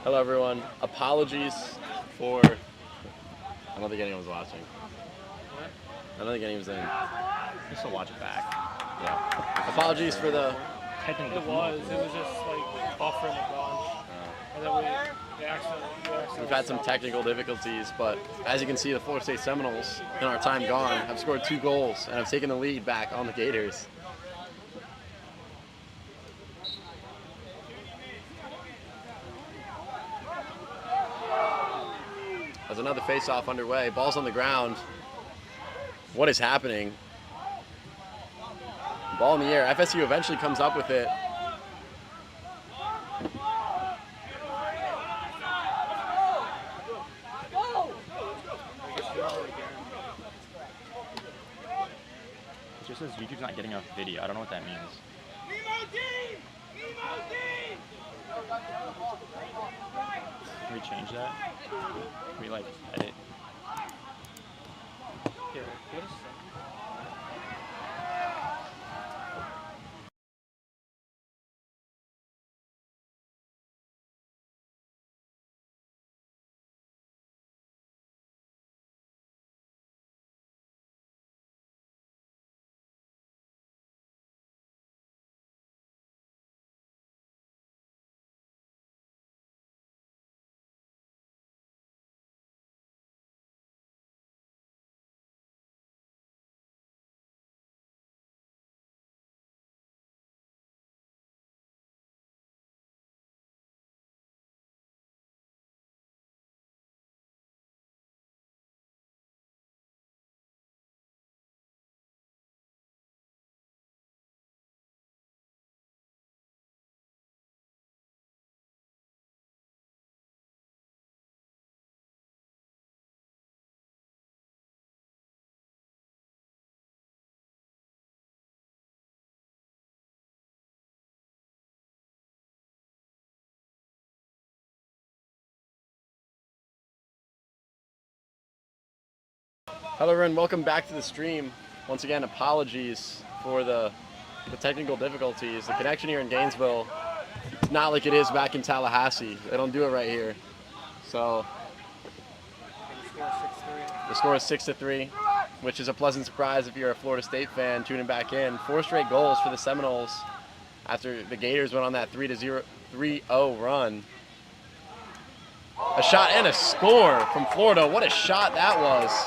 Hello everyone. Apologies for... I don't think anyone's watching. I don't think anyone's in. You still watch it back. Yeah. Apologies for the... Technically, It was just like buffering a bunch. And then we accidentally We've had some technical difficulties, but as you can see, the Florida State Seminoles, in our time gone, have scored 2 goals and have taken the lead back on the Gators. There's another face-off underway. Ball's on the ground. What is happening? Ball in the air. FSU eventually comes up with it. it just says YouTube's not getting enough video. I don't know what that means. Can we change that? Can we like edit? Here, what is that? Hello everyone, welcome back to the stream. Once again, apologies for the technical difficulties. The connection here in Gainesville, it's not like it is back in Tallahassee. They don't do it right here. So the score is 6-3, which is a pleasant surprise if you're a Florida State fan tuning back in. 4 straight goals for the Seminoles after the Gators went on that 3-0 run. A shot and a score from Florida. What a shot that was.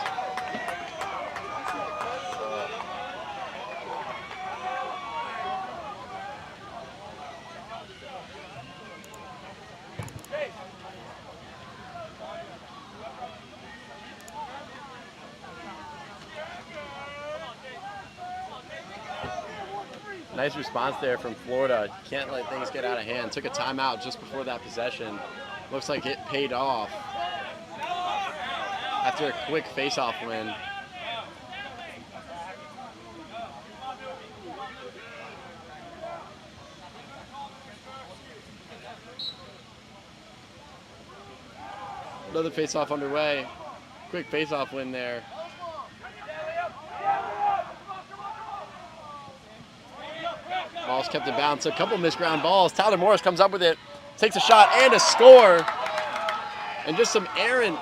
Nice response there from Florida. Can't let things get out of hand. Took a timeout just before that possession. Looks like it paid off after a quick face-off win. Another face-off underway. Quick face-off win there. Ball's kept in bounds. A couple missed ground balls. Tyler Morris comes up with it, takes a shot and a score. And just some errant,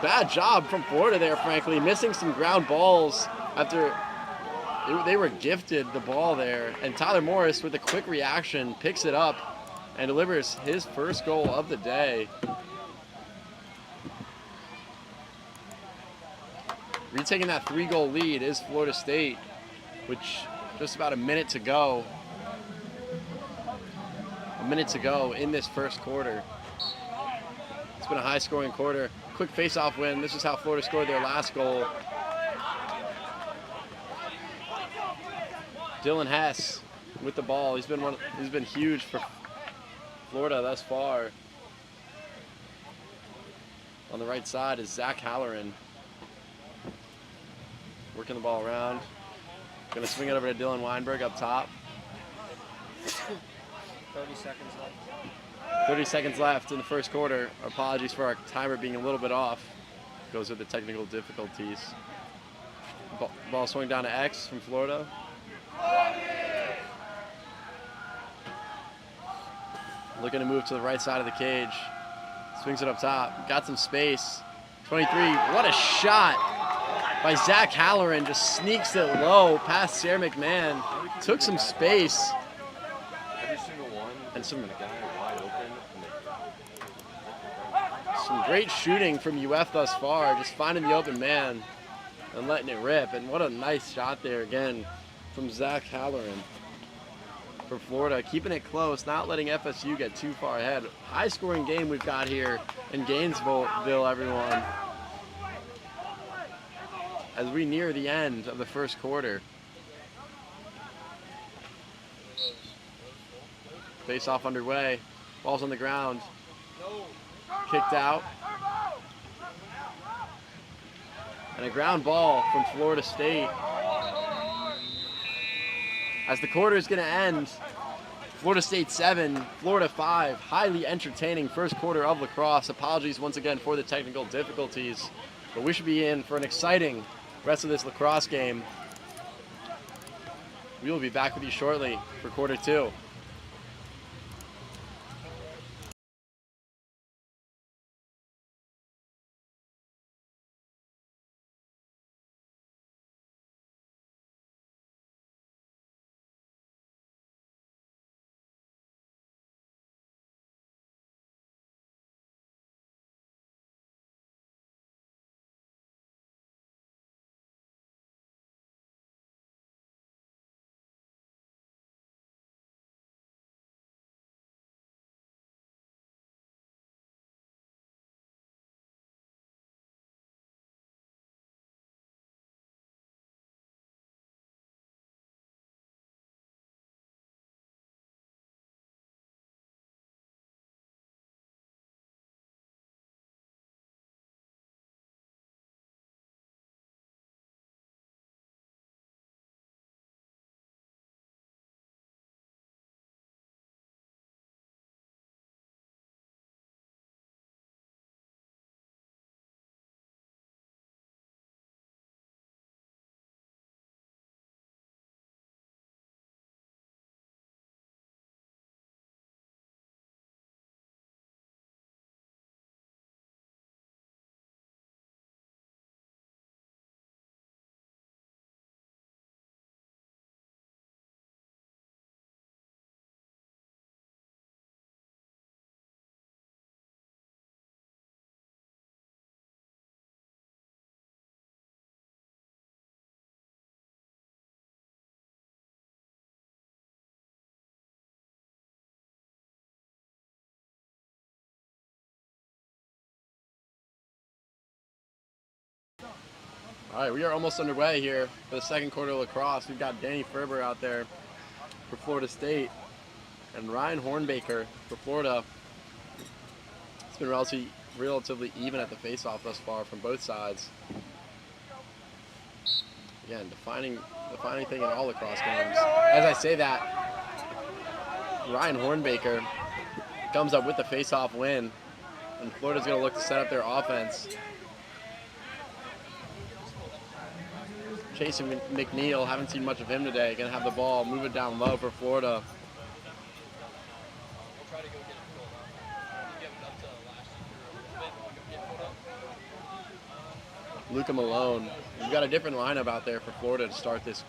bad job from Florida there, frankly, missing some ground balls after they were gifted the ball there. And Tyler Morris, with a quick reaction, picks it up and delivers his first goal of the day. Retaking that 3-goal lead is Florida State, which just about a minute to go. A minute to go in this first quarter. It's been a high-scoring quarter. Quick face-off win. This is how Florida scored their last goal. Dylan Hess with the ball. He's been huge for Florida thus far. On the right side is Zach Halloran. Working the ball around. Gonna swing it over to Dylan Weinberg up top. 30 seconds left. 30 seconds left in the first quarter. Apologies for our timer being a little bit off. Goes with the technical difficulties. Ball swung down to X from Florida. Looking to move to the right side of the cage. Swings it up top. Got some space. 23. What a shot by Zach Halloran. Just sneaks it low past Sarah McMahon. Took some space. Every single one. And some the guy wide open. Some great shooting from UF thus far. Just finding the open man and letting it rip. And what a nice shot there again from Zach Halloran for Florida. Keeping it close, not letting FSU get too far ahead. High scoring game we've got here in Gainesville, everyone. As we near the end of the first quarter. Face off underway. Ball's on the ground. Kicked out. And a ground ball from Florida State. As the quarter is going to end, Florida State 7, Florida 5. Highly entertaining first quarter of lacrosse. Apologies once again for the technical difficulties. But we should be in for an exciting rest of this lacrosse game. We will be back with you shortly for quarter 2. All right, we are almost underway here for the second quarter of lacrosse. We've got Danny Ferber out there for Florida State and Ryan Hornbaker for Florida. It's been relatively even at the face-off thus far from both sides. Again, defining thing in all lacrosse games. As I say that, Ryan Hornbaker comes up with the face-off win, and Florida's going to look to set up their offense. Chasing McNeil, haven't seen much of him today. Gonna have the ball, move it down low for Florida. Luca Malone. We've got a different lineup out there for Florida to start this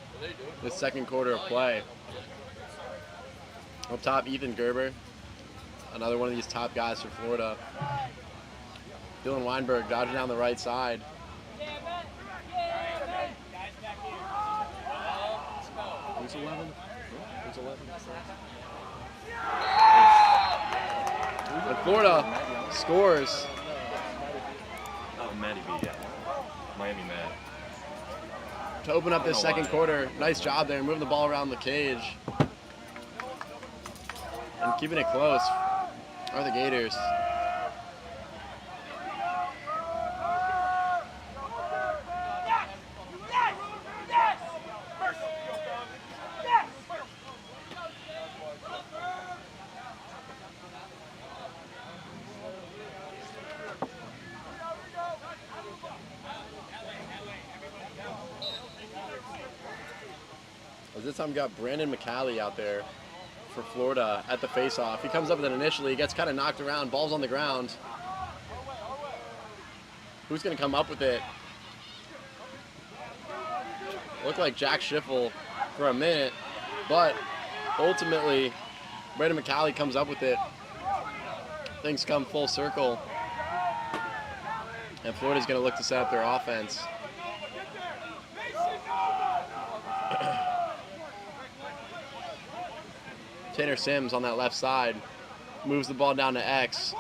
second quarter of play. Up top, Ethan Gerber, another one of these top guys for Florida. Dylan Weinberg dodging down the right side. Who's 11? Who's 11? And Florida scores. Oh, Matty B, yeah. Miami Matt. To open up this second quarter. Nice job there, moving the ball around the cage. And keeping it close are the Gators. This time we got Brandon McCallie out there for Florida at the face-off. He comes up with it initially, gets kind of knocked around, ball's on the ground. Who's going to come up with it? Looked like Jack Schiffel for a minute, but ultimately, Brandon McCallie comes up with it. Things come full circle, and Florida's going to look to set up their offense. Tanner Sims on that left side moves the ball down to X.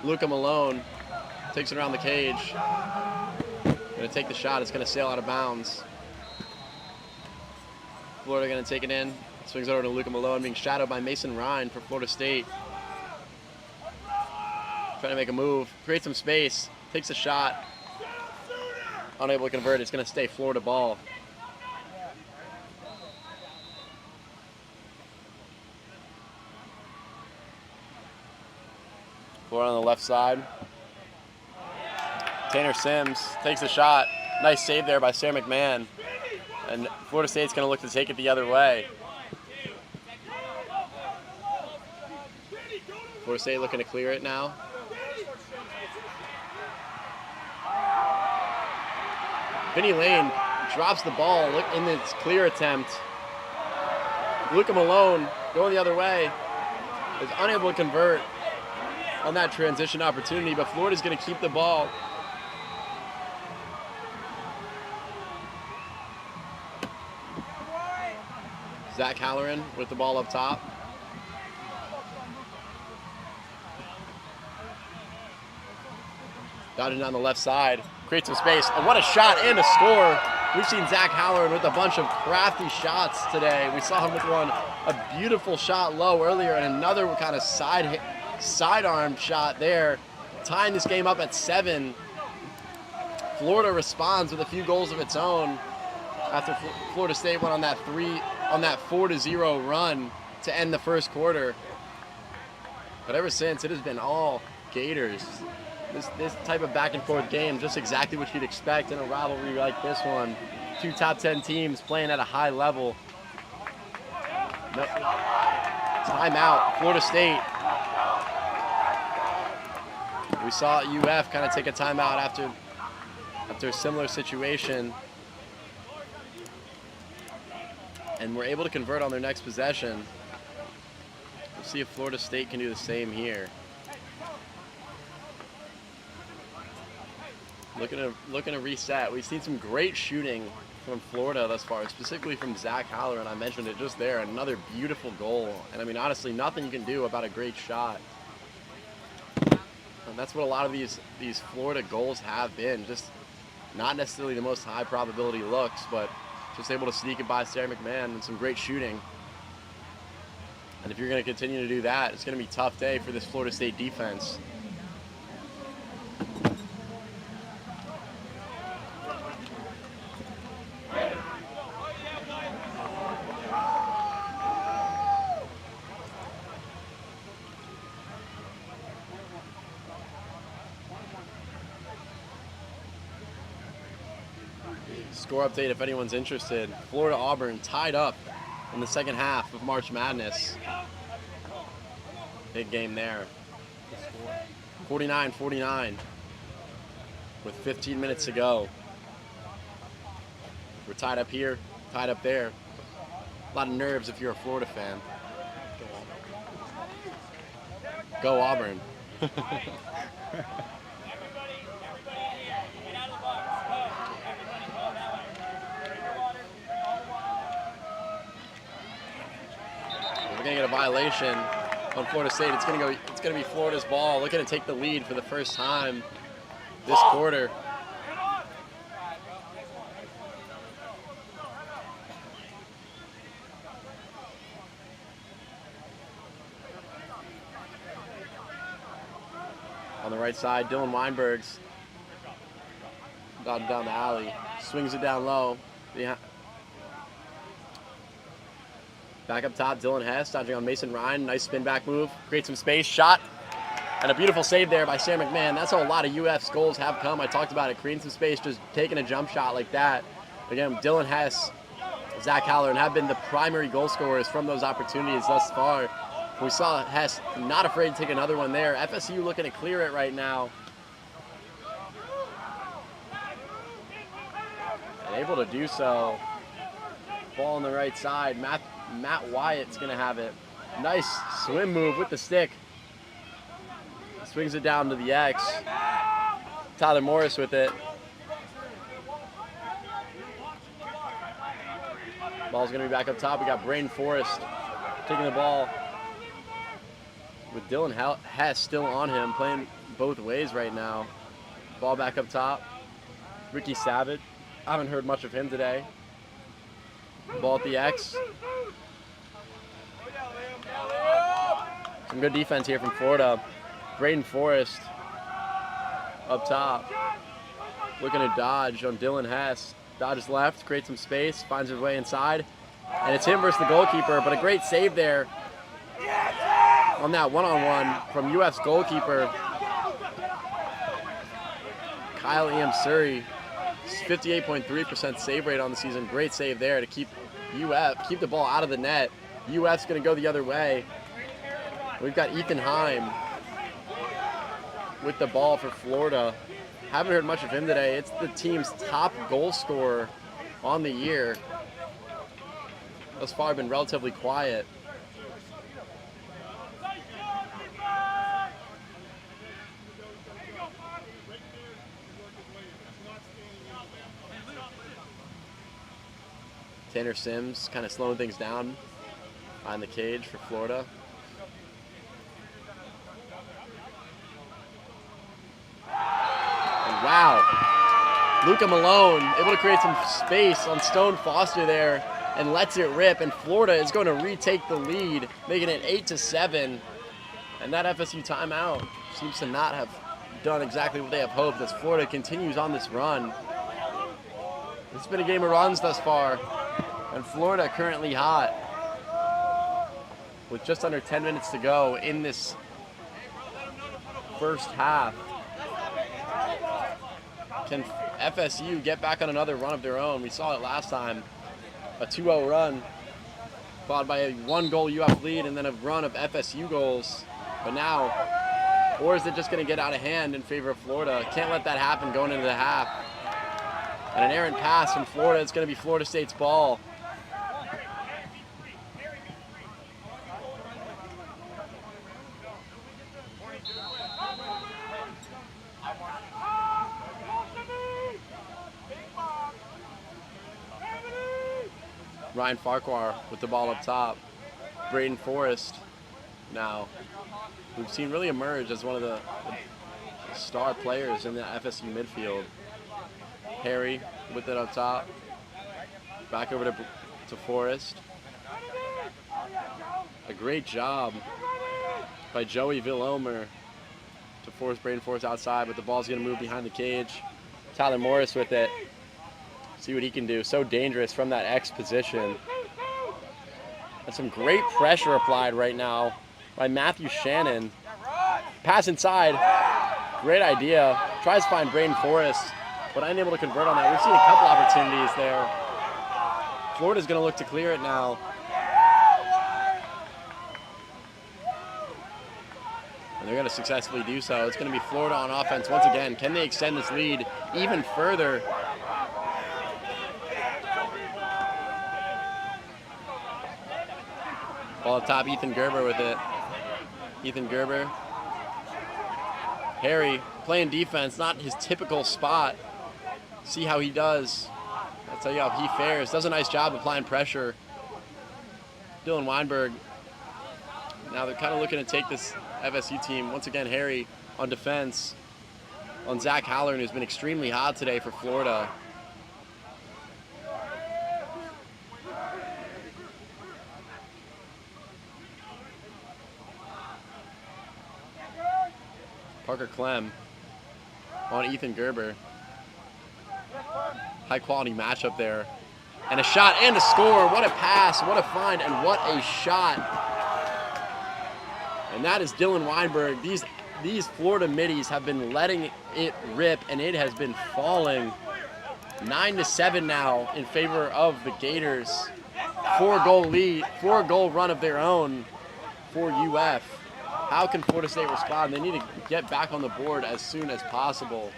Luka Malone takes it around the cage. Going to take the shot. It's going to sail out of bounds. Florida going to take it in. Swings over to Luka Malone, being shadowed by Mason Ryan for Florida State. Trying to make a move. Creates some space. Takes a shot. Unable to convert. It's going to stay Florida ball. Florida on the left side. Tanner Sims takes a shot. Nice save there by Sarah McMahon. And Florida State's going to look to take it the other way. Florida State looking to clear it now. Vinny Lane drops the ball in its clear attempt. Luka Malone going the other way is unable to convert on that transition opportunity, but Florida's going to keep the ball. Zach Halloran with the ball up top. Dodging down the left side, creates some space, and what a shot and a score. We've seen Zach Halloran with a bunch of crafty shots today. We saw him with a beautiful shot low earlier, and another kind of sidearm shot there, tying this game up at 7. Florida responds with a few goals of its own after Florida State went on that 4-0 run to end the first quarter. But ever since, it has been all Gators. This type of back and forth game, just exactly what you'd expect in a rivalry like this one. Two top 10 teams playing at a high level. No. Timeout, Florida State. We saw UF kind of take a timeout after a similar situation, and we're able to convert on their next possession. We'll see if Florida State can do the same here. Looking to reset. We've seen some great shooting from Florida thus far, specifically from Zach Halloran. I mentioned it just there. Another beautiful goal. And I mean, honestly, nothing you can do about a great shot. And that's what a lot of these Florida goals have been. Just not necessarily the most high probability looks, but just able to sneak it by Sarah McMahon and some great shooting. And if you're going to continue to do that, it's going to be a tough day for this Florida State defense. Score update if anyone's interested. Florida-Auburn tied up in the second half of March Madness. Big game there. 49-49 with 15 minutes to go. We're tied up here, tied up there. A lot of nerves if you're a Florida fan. Go Auburn. We're gonna get a violation on Florida State. It's gonna be Florida's ball, looking to take the lead for the first time this quarter. On the right side, Dylan Weinberg's down the alley, swings it down low. Yeah. Back up top, Dylan Hess dodging on Mason Ryan. Nice spin back move, creates some space, shot, and a beautiful save there by Sam McMahon. That's how a lot of UF's goals have come. I talked about it, creating some space, just taking a jump shot like that. Again, Dylan Hess Zach Halloran have been the primary goal scorers from those opportunities thus far. We saw Hess not afraid to take another one there. FSU looking to clear it right now. And able to do so. Ball on the right side. Matt Wyatt's going to have it. Nice swim move with the stick. Swings it down to the X. Tyler Morris with it. Ball's going to be back up top. We got Braden Forrest taking the ball with Dylan Hess still on him, playing both ways right now. Ball back up top. Ricky Savage. I haven't heard much of him today. Ball at the X. Some good defense here from Florida. Braden Forrest up top. Looking to dodge on Dylan Hess. Dodges left, creates some space, finds his way inside. And it's him versus the goalkeeper, but a great save there on that one-on-one from UF's goalkeeper, Kyle E.M. Surrey. 58.3% save rate on the season. Great save there to keep the ball out of the net. UF's going to go the other way. We've got Ethan Heim with the ball for Florida. Haven't heard much of him today. It's the team's top goal scorer on the year. Thus far, been relatively quiet. Tanner Sims kind of slowing things down on the cage for Florida. And wow, Luca Malone able to create some space on Stone Foster there and lets it rip. And Florida is going to retake the lead, making it 8-7. And that FSU timeout seems to not have done exactly what they have hoped as Florida continues on this run. It's been a game of runs thus far. And Florida currently hot with just under 10 minutes to go in this first half. Can FSU get back on another run of their own? We saw it last time, a 2-0 run, followed by a 1-goal UF lead and then a run of FSU goals. But now, or is it just going to get out of hand in favor of Florida? Can't let that happen going into the half. And an errant pass from Florida. It's going to be Florida State's ball. Ryan Farquhar with the ball up top. Braden Forrest now, we've seen really emerge as one of the star players in the FSU midfield. Harry with it up top. Back over to Forrest. A great job by Joey Villomer to force Braden Forrest outside, but the ball's going to move behind the cage. Tyler Morris with it. See what he can do. So dangerous from that X position. And some great pressure applied right now by Matthew Shannon. Pass inside. Great idea. Tries to find Braden Forrest, but unable to convert on that. We've seen a couple opportunities there. Florida's going to look to clear it now. And they're going to successfully do so. It's going to be Florida on offense once again. Can they extend this lead even further? Ball up top, Ethan Gerber with it. Ethan Gerber. Harry playing defense, not his typical spot. See how he does. I'll tell you how he fares. Does a nice job applying pressure. Dylan Weinberg. Now they're kind of looking to take this FSU team. Once again, Harry on defense on Zach Halloran, who's been extremely hot today for Florida. Parker Clem on Ethan Gerber. High quality matchup there. And a shot and a score. What a pass, what a find, and what a shot. And that is Dylan Weinberg. These Florida middies have been letting it rip, and it has been falling. 9-7 now in favor of the Gators. 4-goal lead, 4-goal run of their own for UF. How can Florida State respond? They need to get back on the board as soon as possible.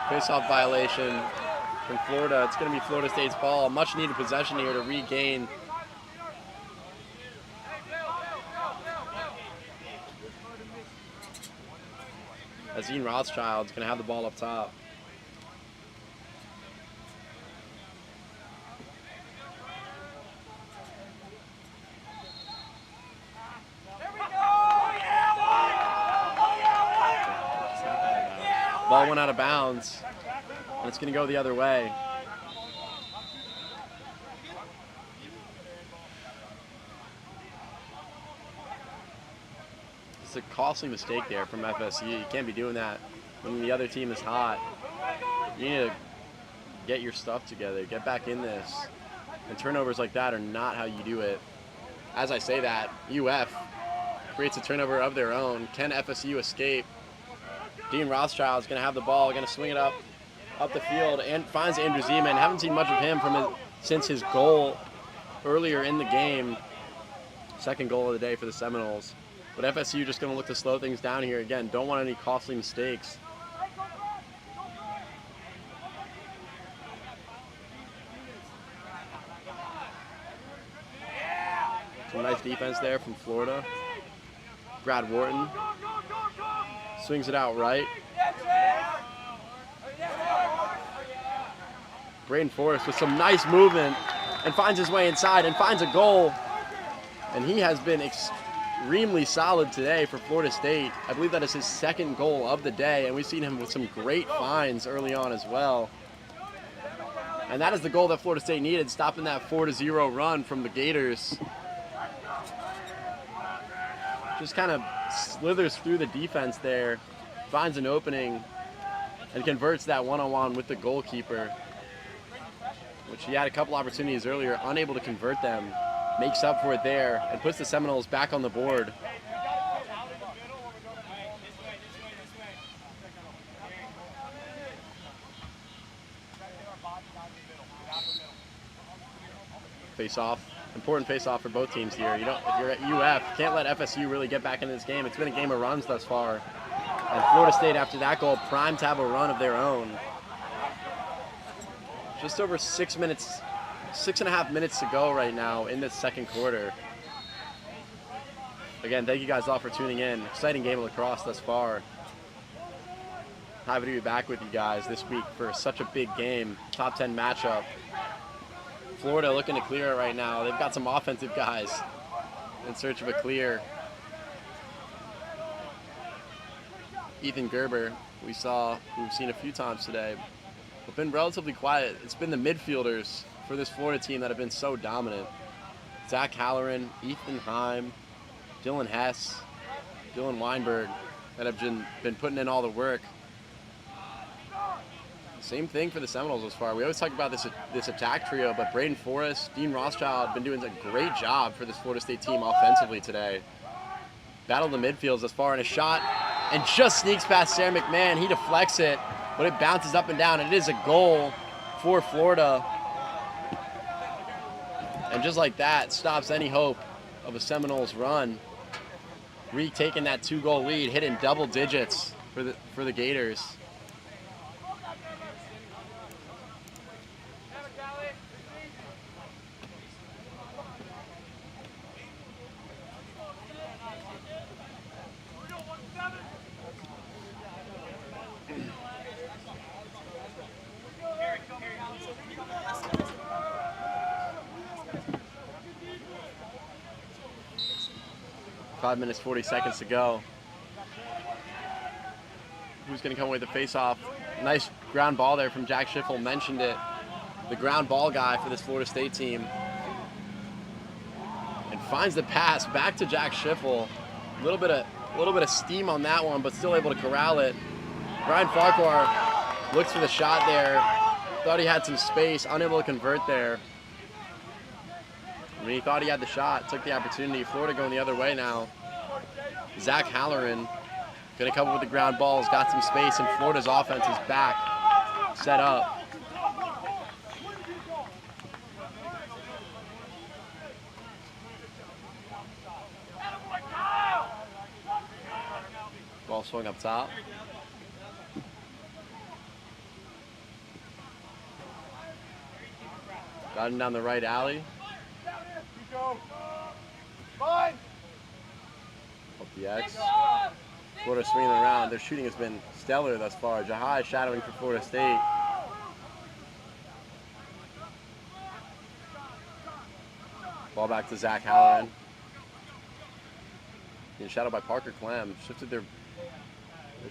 Face-off violation from Florida. It's going to be Florida State's ball. Much needed possession here to regain. Azine Rothschild's going to have the ball up top. Ball went out of bounds, and it's going to go the other way. It's a costly mistake there from FSU. You can't be doing that when the other team is hot. You need to get your stuff together, get back in this. And turnovers like that are not how you do it. As I say that, UF creates a turnover of their own. Can FSU escape? Dean Rothschild is going to have the ball, going to swing it up the field, and finds Andrew Zeman. Haven't seen much of him since his goal earlier in the game. Second goal of the day for the Seminoles. But FSU just going to look to slow things down here. Again, don't want any costly mistakes. Some nice defense there from Florida. Brad Wharton swings it out right. Braden Forrest with some nice movement and finds his way inside and finds a goal. And he has been extremely solid today for Florida State. I believe that is his second goal of the day, and we've seen him with some great finds early on as well. And that is the goal that Florida State needed, stopping that 4-0 run from the Gators. Just kind of slithers through the defense there, finds an opening, and converts that one-on-one with the goalkeeper, which he had a couple opportunities earlier, unable to convert them. Makes up for it there and puts the Seminoles back on the board. Face-off. Important face-off for both teams here. If you're at UF, can't let FSU really get back into this game. It's been a game of runs thus far. And Florida State, after that goal, primed to have a run of their own. Just over 6 minutes, 6.5 minutes to go right now in this second quarter. Again, thank you guys all for tuning in. Exciting game of lacrosse thus far. Happy to be back with you guys this week for such a big game. Top 10 matchup. Florida looking to clear it right now. They've got some offensive guys in search of a clear. Ethan Gerber, we've seen a few times today, but been relatively quiet. It's been the midfielders for this Florida team that have been so dominant. Zach Halloran, Ethan Heim, Dylan Hess, Dylan Weinberg, that have been putting in all the work. Same thing for the Seminoles as far. We always talk about this attack trio, but Braden Forrest, Dean Rothschild have been doing a great job for this Florida State team offensively today. Battle the midfields as far, and a shot, and just sneaks past Sarah McMahon. He deflects it, but it bounces up and down. It is a goal for Florida. And just like that, stops any hope of a Seminoles run. Retaking that 2-goal lead, hitting double digits for the Gators. Five minutes, 40 seconds to go. Who's going to come away with the face-off? Nice ground ball there from Jack Schiffel. Mentioned it. The ground ball guy for this Florida State team. And finds the pass back to Jack Schiffel. A little bit of A little bit of steam on that one, but still able to corral it. Brian Farquhar looks for the shot there. Thought he had some space, unable to convert there. When he thought he had the shot, took the opportunity. Florida going the other way now. Zach Halloran gonna come up with the ground balls, got some space, and Florida's offense is back, set up. Ball swung up top. Got him down the right alley. Up the X. Florida swinging around. Their shooting has been stellar thus far. Jahai shadowing for Florida State. Ball back to Zach Halloran. Being shadowed by Parker Clem. Shifted their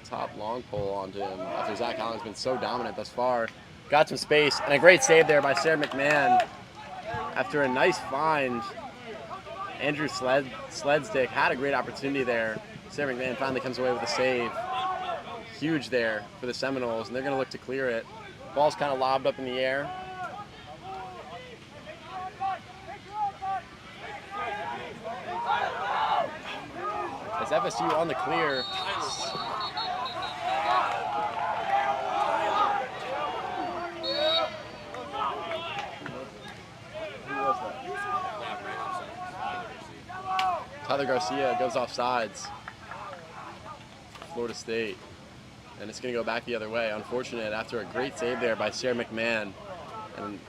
top long pole onto him after Zach Halloran's been so dominant thus far. Got some space and a great save there by Sarah McMahon. After a nice find, Andrew Sledstick had a great opportunity there. Sarah McMahon finally comes away with a save. Huge there for the Seminoles, and they're going to look to clear it. Ball's kind of lobbed up in the air. As FSU on the clear. Tyler Garcia goes off sides. Florida State. And it's going to go back the other way. Unfortunate after a great save there by Sarah McMahon. And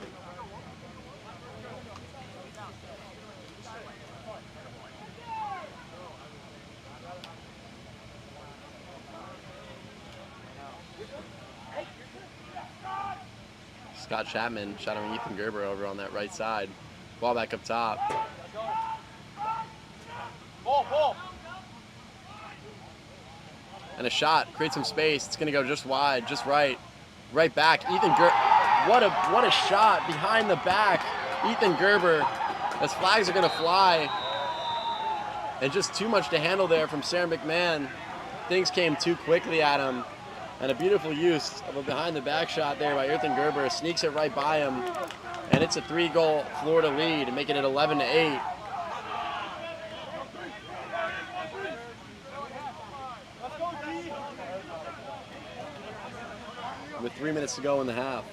Scott Chapman shadowing Ethan Gerber over on that right side. Ball back up top. And a shot, creates some space. It's gonna go just wide, just right back. Ethan Gerber, what a shot behind the back. Ethan Gerber, as flags are gonna fly. And just too much to handle there from Sarah McMahon. Things came too quickly at him. And a beautiful use of a behind the back shot there by Ethan Gerber. Sneaks it right by him. And it's a 3-goal Florida lead, making it 11-8. With 3 minutes to go in the half.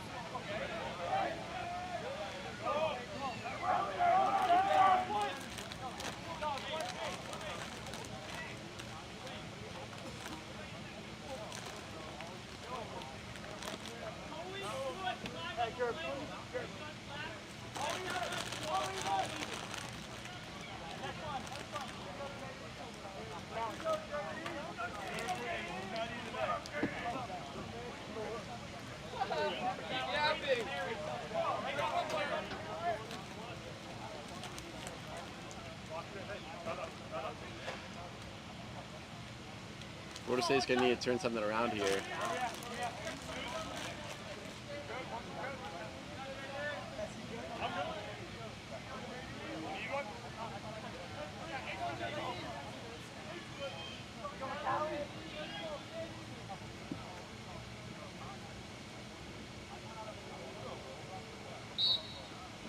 Florida State's going to need to turn something around here.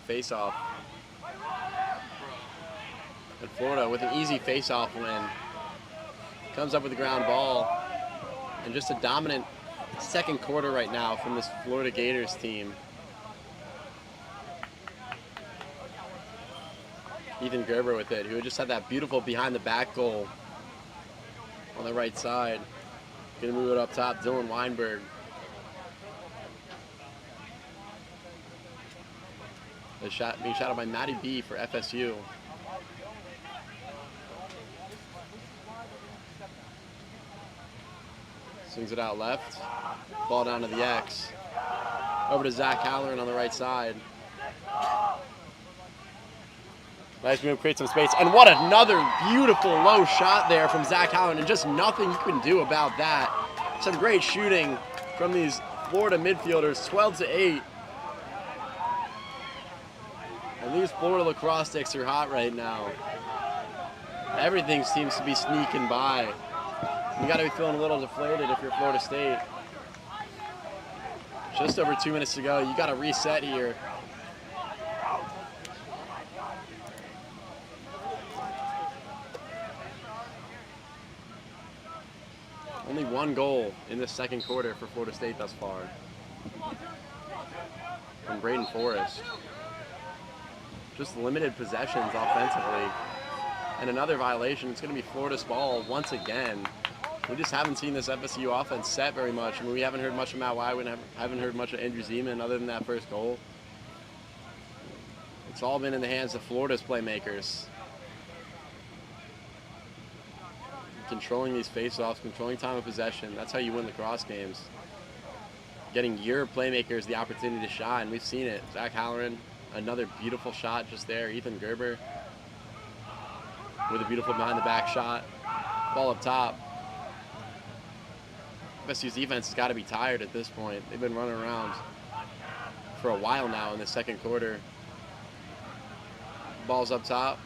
Face-off. And Florida with an easy face-off win. Comes up with the ground ball, and just a dominant second quarter right now from this Florida Gators team. Ethan Gerber with it, who just had that beautiful behind the back goal on the right side. Gonna move it up top, Dylan Weinberg. Being shot by Maddie B for FSU. Swings it out left. Ball down to the X. Over to Zach Halloran on the right side. Nice move, creates some space. And what another beautiful low shot there from Zach Halloran. And just nothing you can do about that. Some great shooting from these Florida midfielders, 12-8. And these Florida lacrosse sticks are hot right now. Everything seems to be sneaking by. You got to be feeling a little deflated if you're Florida State. Just over 2 minutes to go. You got to reset here. Only one goal in the second quarter for Florida State thus far. From Braden Forrest. Just limited possessions offensively. And another violation. It's going to be Florida's ball once again. We just haven't seen this FSU offense set very much. I mean, we haven't heard much of Matt White. We haven't heard much of Andrew Zeman other than that first goal. It's all been in the hands of Florida's playmakers. Controlling these face-offs, controlling time of possession. That's how you win lacrosse games. Getting your playmakers the opportunity to shine. We've seen it. Zach Halloran, another beautiful shot just there. Ethan Gerber with a beautiful behind-the-back shot. Ball up top. FSU's defense has got to be tired at this point. They've been running around for a while now in the second quarter. Ball's up top.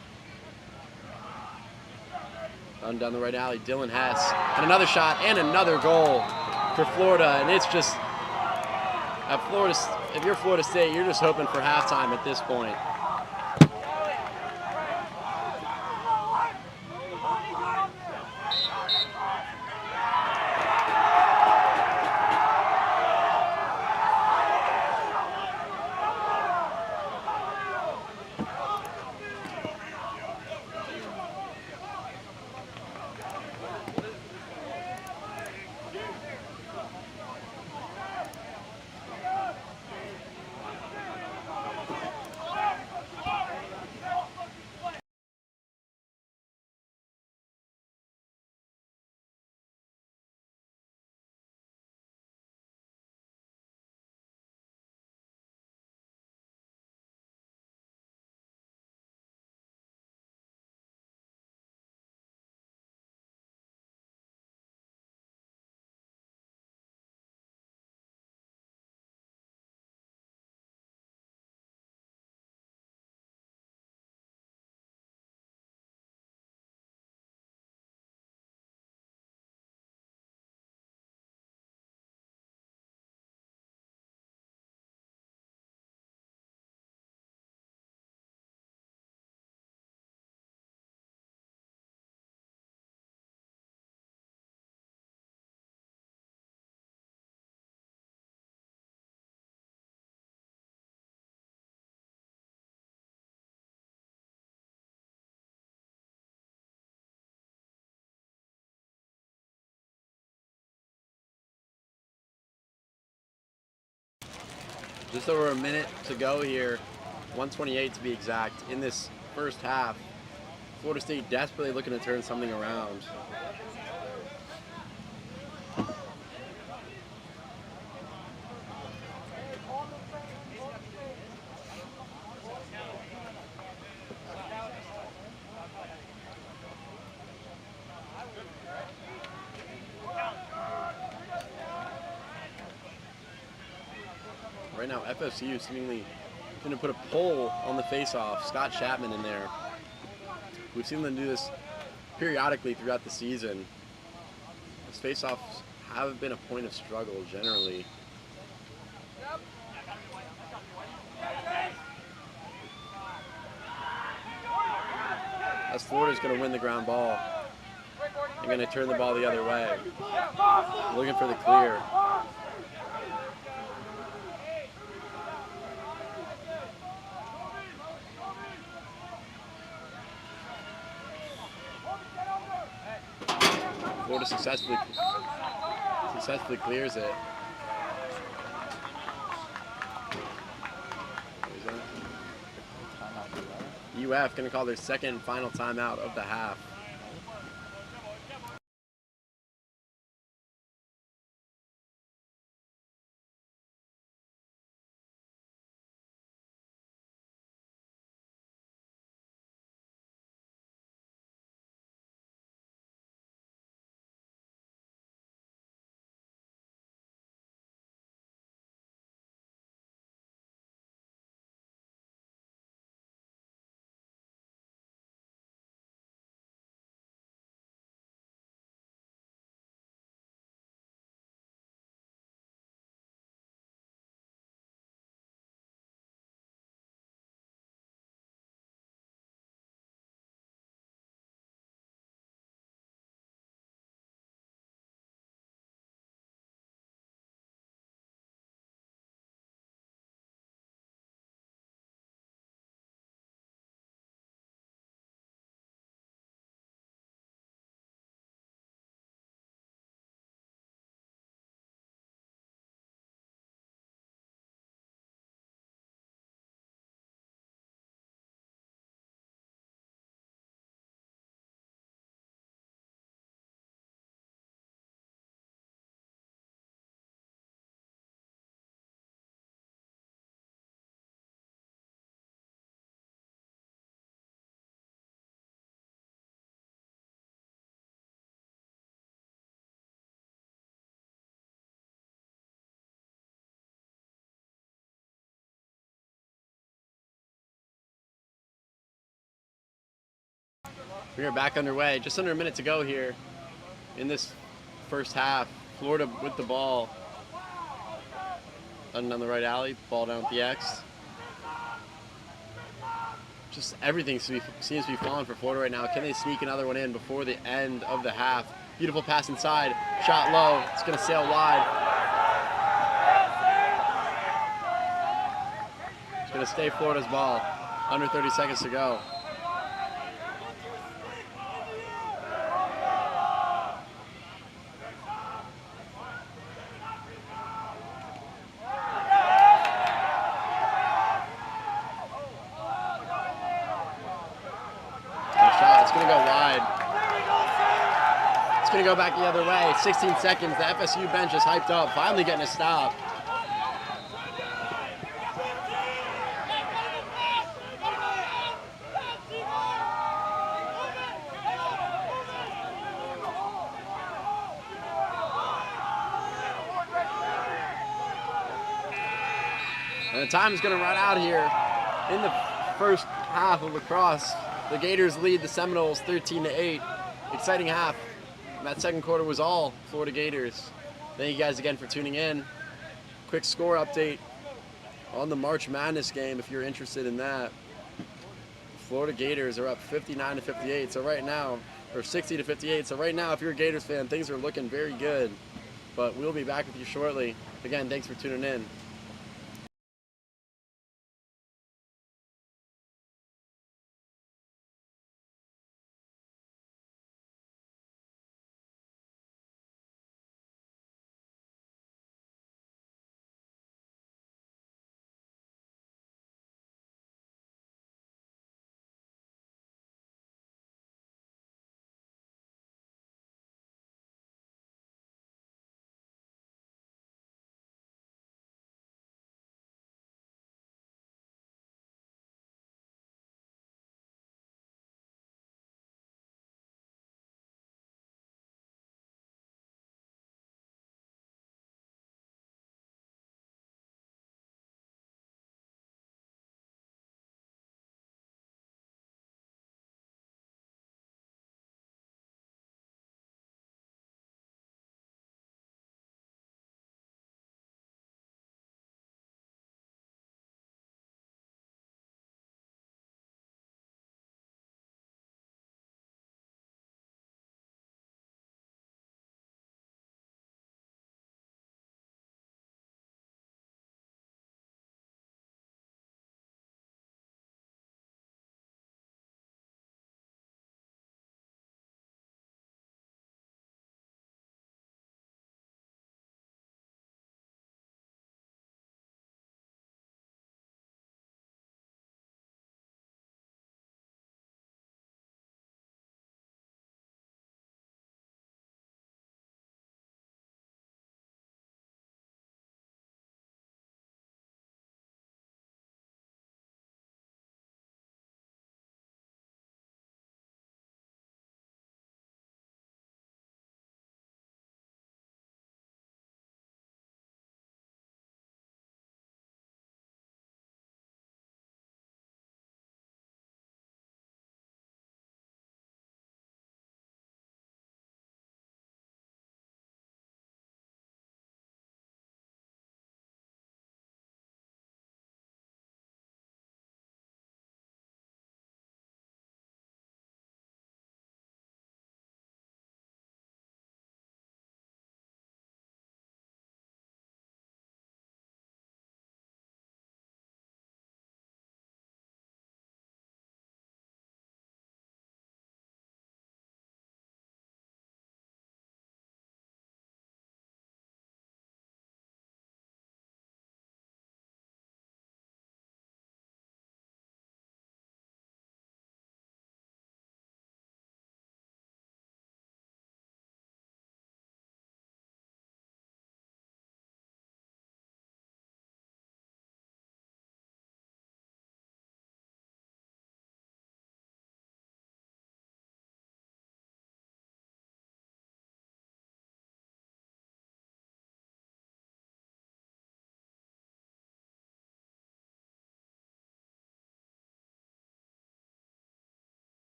Down the right alley, Dylan Hess. And another shot and another goal for Florida. And it's just, if you're Florida State, you're just hoping for halftime at this point. Just over a minute to go here, 1:28 to be exact, in this first half. Florida State desperately looking to turn something around. Right now, FSU seemingly going to put a pull on the face-off. Scott Chapman in there. We've seen them do this periodically throughout the season. These face-offs have been a point of struggle generally. As Florida's going to win the ground ball. They're going to turn the ball the other way. Looking for the clear. Florida successfully clears it. UF going to call their second and final timeout of the half. We are back underway. Just under a minute to go here in this first half. Florida with the ball. Down the right alley. Ball down at the X. Just everything seems to be falling for Florida right now. Can they sneak another one in before the end of the half? Beautiful pass inside. Shot low. It's going to sail wide. It's going to stay Florida's ball. Under 30 seconds to go. It's going to go wide. It's going to go back the other way. 16 seconds. The FSU bench is hyped up. Finally getting a stop. And the time is going to run out here in the first half of lacrosse. The Gators lead the Seminoles 13-8. Exciting half. And that second quarter was all Florida Gators. Thank you guys again for tuning in. Quick score update on the March Madness game if you're interested in that. Florida Gators are up 59-58. So right now, or 60-58. So right now, if you're a Gators fan, things are looking very good. But we'll be back with you shortly. Again, thanks for tuning in.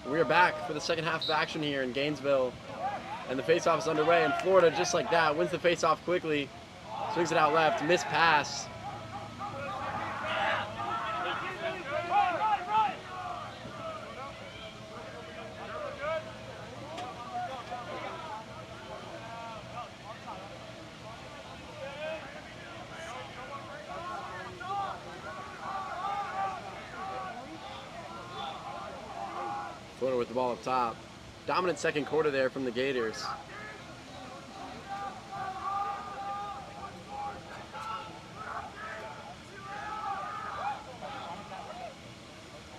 We are back for the second half of action here in Gainesville. And the faceoff is underway, and Florida, just like that, wins the faceoff quickly. Swings it out left, missed pass. Florida with the ball up top. Dominant second quarter there from the Gators.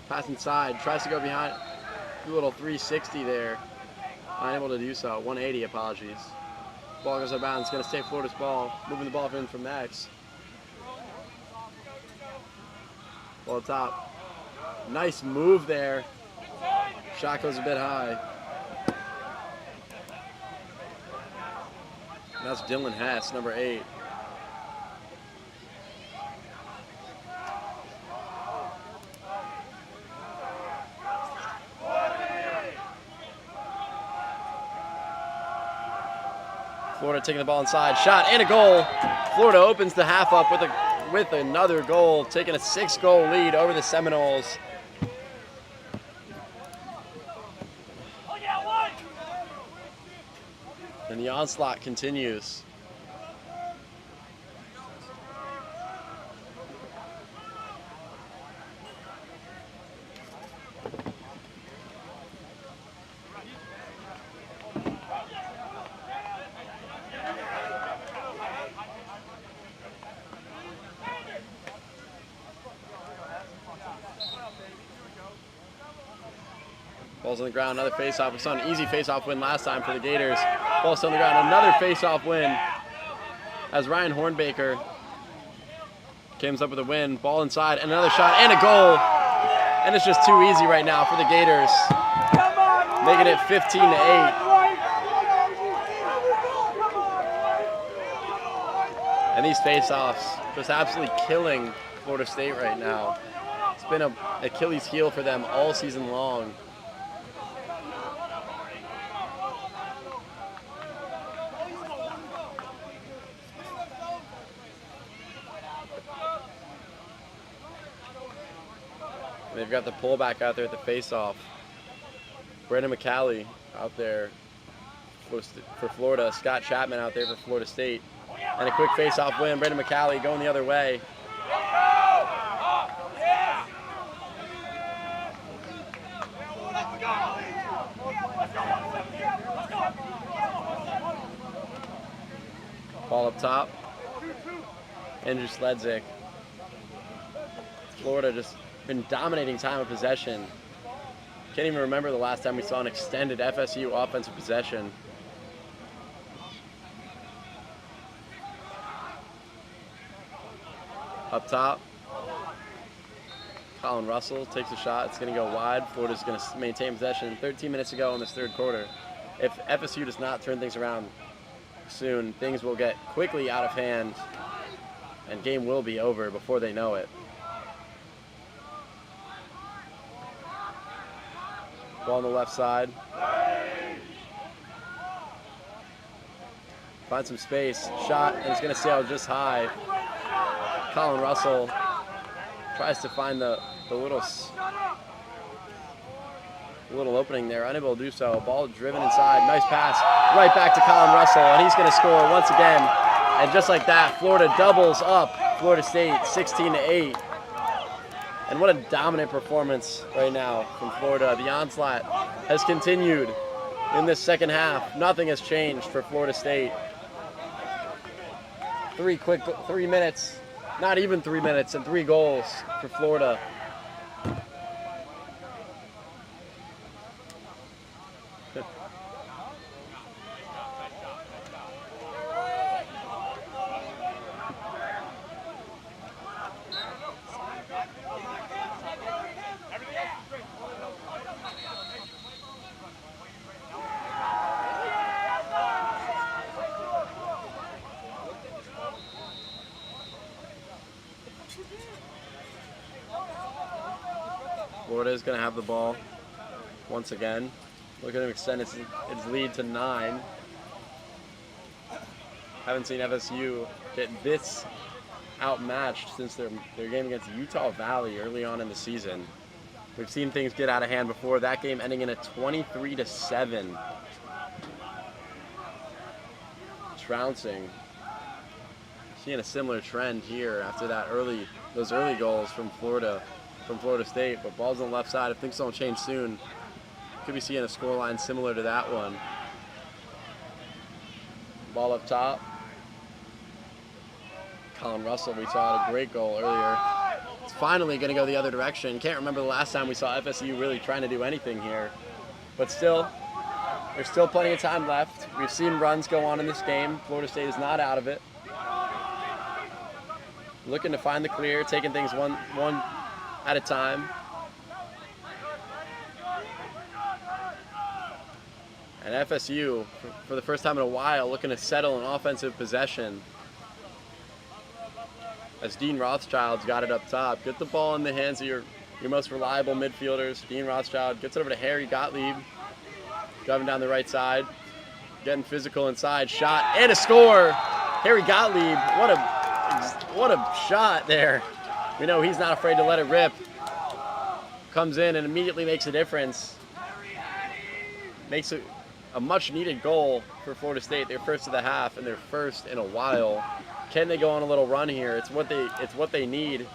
Pass inside, tries to go behind. A little 360 there. Unable to do so. 180, apologies. Ball goes out of bounds. Going to stay Florida's ball. Moving the ball in from X. Ball up top. Nice move there. Shot goes a bit high. That's Dylan Hess, number 8. Florida taking the ball inside, shot and a goal. Florida opens the half up with another goal, taking a 6-goal lead over the Seminoles. And the onslaught continues. Ball's on the ground, another face-off. We saw an easy face-off win last time for the Gators. Ball's on the ground, another face-off win as Ryan Hornbaker comes up with a win. Ball inside, and another shot, and a goal. And it's just too easy right now for the Gators, making it 15-8. And these face-offs just absolutely killing Florida State right now. It's been an Achilles heel for them all season long. They've got the pullback out there at the face-off. Brandon McCallie out there for Florida. Scott Chapman out there for Florida State. And a quick face-off win. Brandon McCallie going the other way. Ball up top. Andrew Sledzik. Florida just been dominating time of possession. Can't even remember the last time we saw an extended FSU offensive possession. Up top, Colin Russell takes a shot. It's going to go wide. Florida's going to maintain possession. 13 minutes to go in this third quarter. If FSU does not turn things around soon, things will get quickly out of hand, and game will be over before they know it. Ball on the left side. Find some space. Shot, and it's going to sail just high. Colin Russell tries to find the little opening there. Unable to do so. Ball driven inside. Nice pass. Right back to Colin Russell, and he's going to score once again. And just like that, Florida doubles up Florida State 16-8. And what a dominant performance right now from Florida. The onslaught has continued in this second half. Nothing has changed for Florida State. 3 minutes, not even 3 minutes, and 3 goals for Florida. Florida is going to have the ball. once again. Looking to extend its lead to 9. Haven't seen FSU get this outmatched since their game against Utah Valley early on in the season. We've seen things get out of hand before, that game ending in a 23-7 trouncing. Seeing a similar trend here after those early goals from Florida State, but ball's on the left side. If things don't change soon, could be seeing a scoreline similar to that one. Ball up top. Colin Russell, we saw had a great goal earlier. It's finally going to go the other direction. Can't remember the last time we saw FSU really trying to do anything here. But still, there's still plenty of time left. We've seen runs go on in this game. Florida State is not out of it. Looking to find the clear, taking things one at a time. And FSU, for the first time in a while, looking to settle an offensive possession. As Dean Rothschild's got it up top. Get the ball in the hands of your most reliable midfielders. Dean Rothschild gets it over to Harry Gottlieb. Driving down the right side. Getting physical inside. Shot and a score! Harry Gottlieb, what a shot there. We know he's not afraid to let it rip. Comes in and immediately makes a difference. Makes a much needed goal for Florida State. They're first of the half and they're first in a while. Can they go on a little run here? It's what they need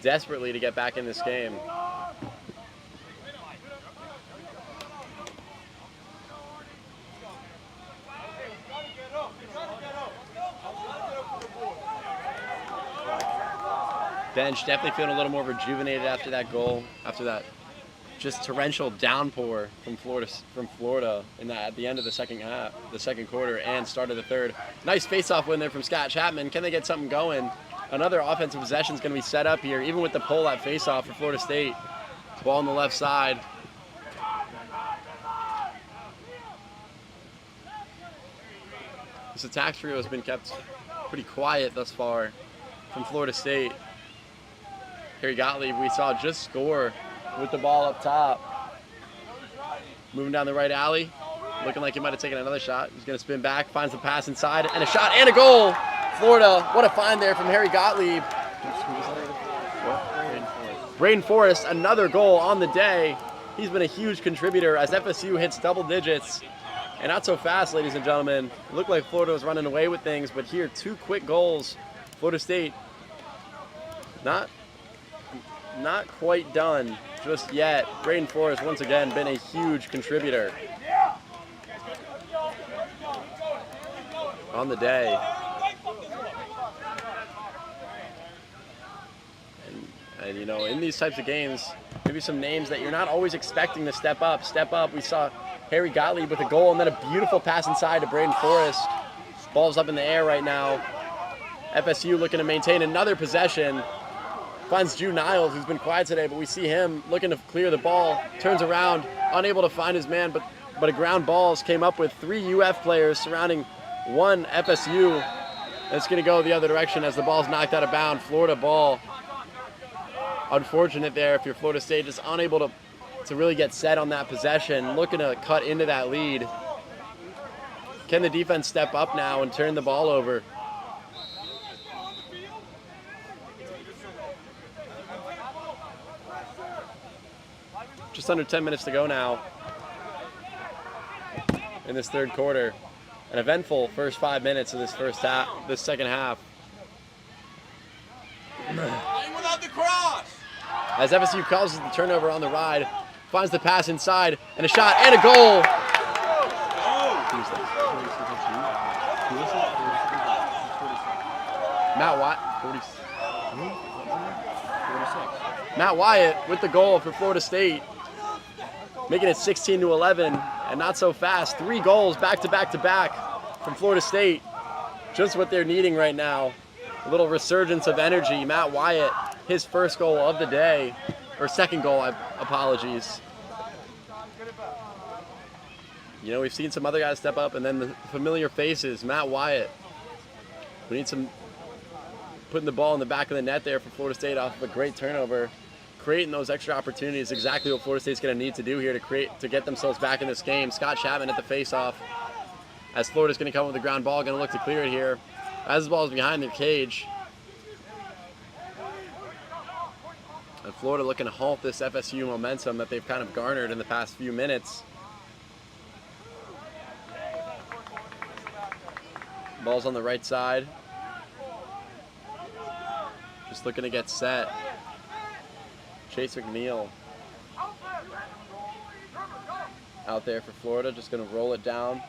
desperately to get back in this game. Bench definitely feeling a little more rejuvenated after that goal, after that just torrential downpour from Florida at the end of the second quarter and start of the third. Nice face-off win there from Scott Chapman. Can they get something going? Another offensive possession is going to be set up here, even with the pull at face-off for Florida State. Ball on the left side. This attack trio has been kept pretty quiet thus far from Florida State. Harry Gottlieb, we saw just score with the ball up top. Moving down the right alley. Looking like he might have taken another shot. He's going to spin back, finds the pass inside, and a shot and a goal. Florida, what a find there from Harry Gottlieb. Braden Forrest, another goal on the day. He's been a huge contributor as FSU hits double digits. And not so fast, ladies and gentlemen. It looked like Florida was running away with things, but here, 2 quick goals. Florida State not quite done just yet. Braden Forrest, once again, been a huge contributor on the day. And you know, in these types of games, maybe some names that you're not always expecting to step up. We saw Harry Gottlieb with a goal and then a beautiful pass inside to Braden Forrest. Ball's up in the air right now. FSU looking to maintain another possession. Finds Drew Niles, who's been quiet today, but we see him looking to clear the ball. Turns around, unable to find his man, but a ground balls came up with 3 UF players surrounding 1 FSU. It's going to go the other direction as the ball's knocked out of bounds. Florida ball. Unfortunate there if you're Florida State, just unable to really get set on that possession. Looking to cut into that lead. Can the defense step up now and turn the ball over? Just under 10 minutes to go now in this third quarter. An eventful first 5 minutes of this second half. Without the cross. As FSU causes the turnover on the ride, finds the pass inside, and a shot and a goal. Matt Wyatt with the goal for Florida State, making it 16-11, and not so fast. 3 goals back to back from Florida State. Just what they're needing right now. A little resurgence of energy. Matt Wyatt, his first goal of the day, or second goal, apologies. You know, we've seen some other guys step up, and then the familiar faces. Matt Wyatt. We need some putting the ball in the back of the net there for Florida State off of a great turnover. creating those extra opportunities, exactly what Florida State's going to need to do here to get themselves back in this game. Scott Chapman at the face-off, as Florida's going to come with the ground ball, going to look to clear it here. As the ball is behind their cage. And Florida looking to halt this FSU momentum that they've kind of garnered in the past few minutes. Ball's on the right side. Just looking to get set. Chase McNeil out there for Florida, just going to roll it down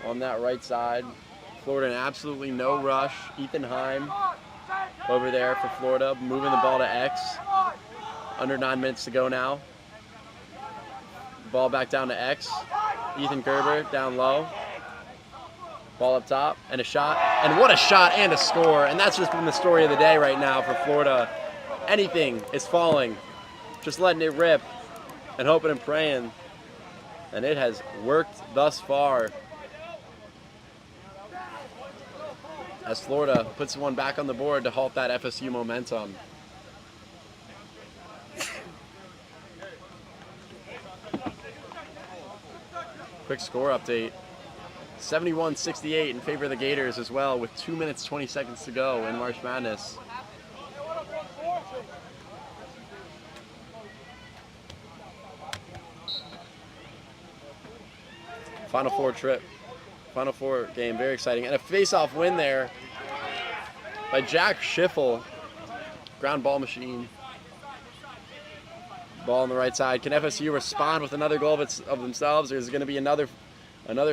on that right side. Florida in absolutely no rush. Ethan Heim over there for Florida, moving the ball to X. Under 9 minutes to go now. Ball back down to X. Ethan Gerber down low. Ball up top and a shot. And what a shot and a score. And that's just been the story of the day right now for Florida. Anything is falling. Just letting it rip and hoping and praying. And it has worked thus far. As Florida puts one back on the board to halt that FSU momentum. Quick score update. 71-68 in favor of the Gators as well, with 2 minutes 20 seconds to go in March Madness. Final Four trip. Final Four game, very exciting. And a face-off win there by Jack Schiffel. Ground ball machine. Ball on the right side. Can FSU respond with another goal of themselves, or is it going to be another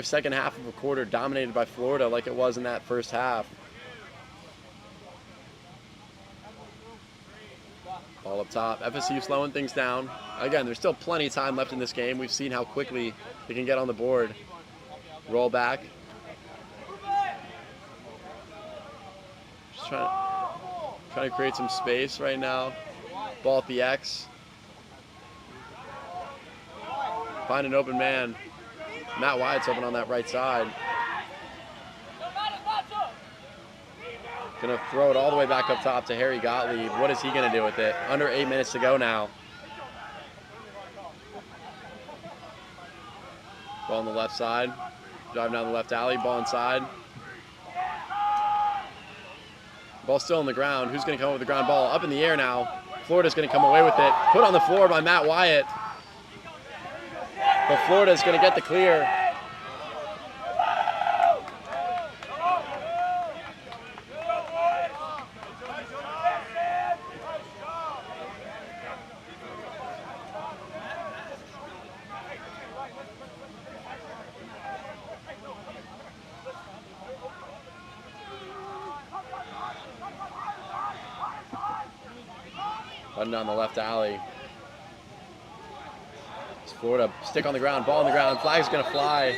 second half of a quarter dominated by Florida like it was in that first half? Ball up top. FSU slowing things down. Again, there's still plenty of time left in this game. We've seen how quickly they can get on the board. Roll back. Just trying to create some space right now. Ball at the X. Find an open man. Matt Wyatt's open on that right side. Gonna throw it all the way back up top to Harry Gottlieb. What is he gonna do with it? Under 8 minutes to go now. Ball on the left side. Driving down the left alley. Ball inside. Ball still on the ground. Who's gonna come up with the ground ball? Up in the air now. Florida's gonna come away with it. Put on the floor by Matt Wyatt. But Florida's going to get the clear. Button down the left alley. Florida stick on the ground, ball on the ground, flag's gonna fly.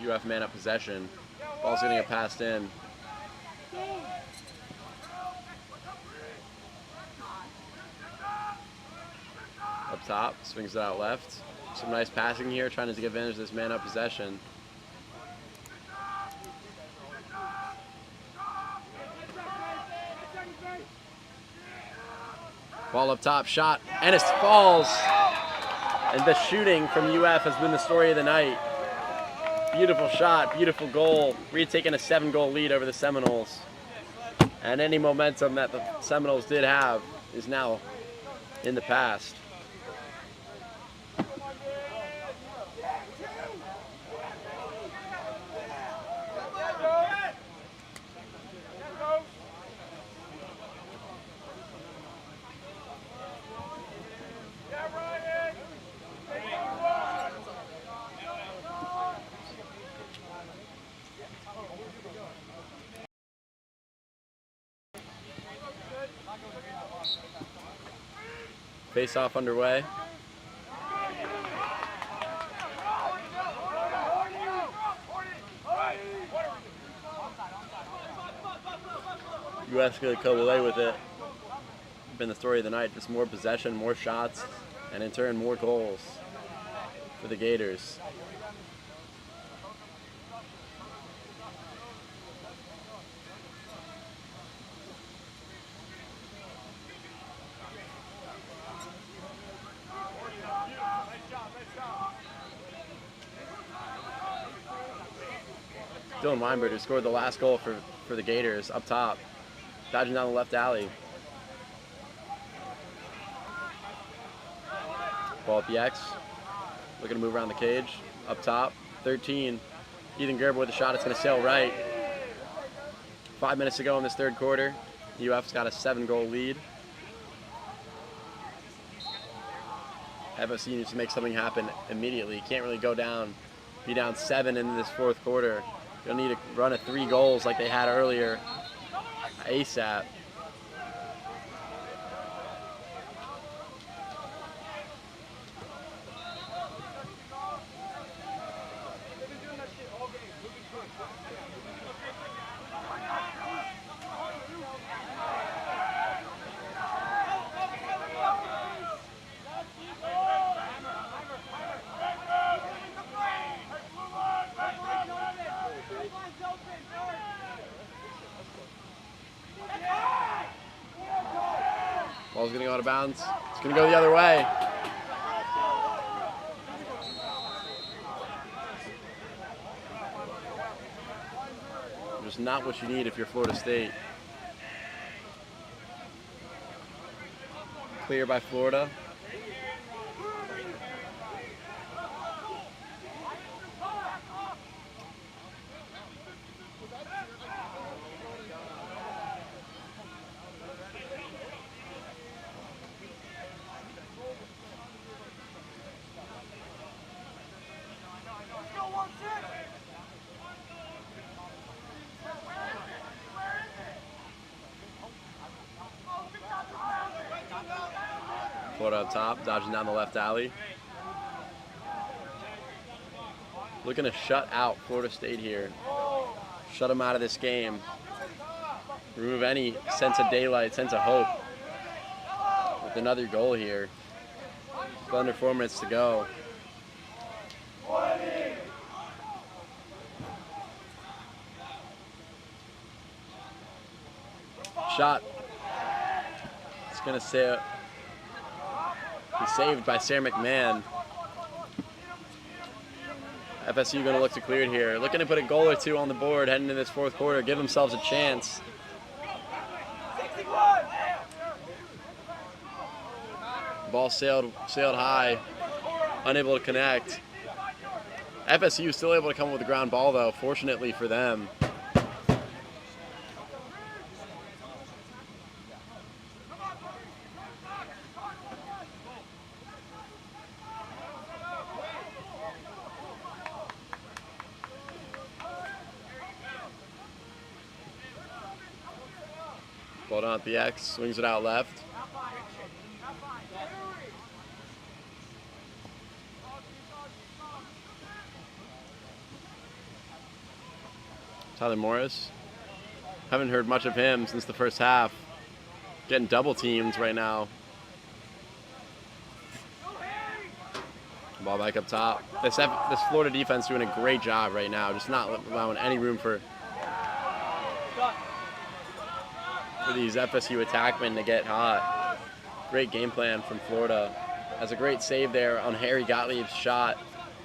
UF man up possession. Ball's gonna get passed in. Up top, swings it out left. Some nice passing here, trying to take advantage of this man up possession. Ball up top, shot, and it falls. And the shooting from UF has been the story of the night. Beautiful shot, beautiful goal. Retaking a 7-goal lead over the Seminoles. And any momentum that the Seminoles did have is now in the past. Face-off underway. US gonna come away with it. Been the story of the night. Just more possession, more shots, and in turn more goals for the Gators. Dylan Weinberg, who scored the last goal for the Gators, up top, dodging down the left alley. Ball at the X, looking to move around the cage. Up top, 13. Ethan Gerber with a shot, it's going to sail right. 5 minutes to go in this third quarter. UF's got a 7-goal lead. FSU needs to make something happen immediately. Can't really go down, be down 7 in this fourth quarter. You'll need to run a 3 goals like they had earlier, ASAP. Ball's gonna go out of bounds. It's gonna go the other way. Just not what you need if you're Florida State. Clear by Florida. Florida up top, dodging down the left alley. Looking to shut out Florida State here. Shut them out of this game. Remove any sense of daylight, sense of hope. With another goal here. With under 4 minutes to go. Shot. It's going to say be saved by Sarah McMahon. FSU going to look to clear it here. Looking to put a goal or two on the board heading into this fourth quarter. Give themselves a chance. Ball sailed high. Unable to connect. FSU still able to come up with a ground ball though, fortunately for them. Ball down at the X, swings it out left. Tyler Morris. Haven't heard much of him since the first half. Getting double teamed right now. Ball back up top. This Florida defense doing a great job right now, just not allowing any room for these FSU attackmen to get hot. Great game plan from Florida. Has a great save there on Harry Gottlieb's shot.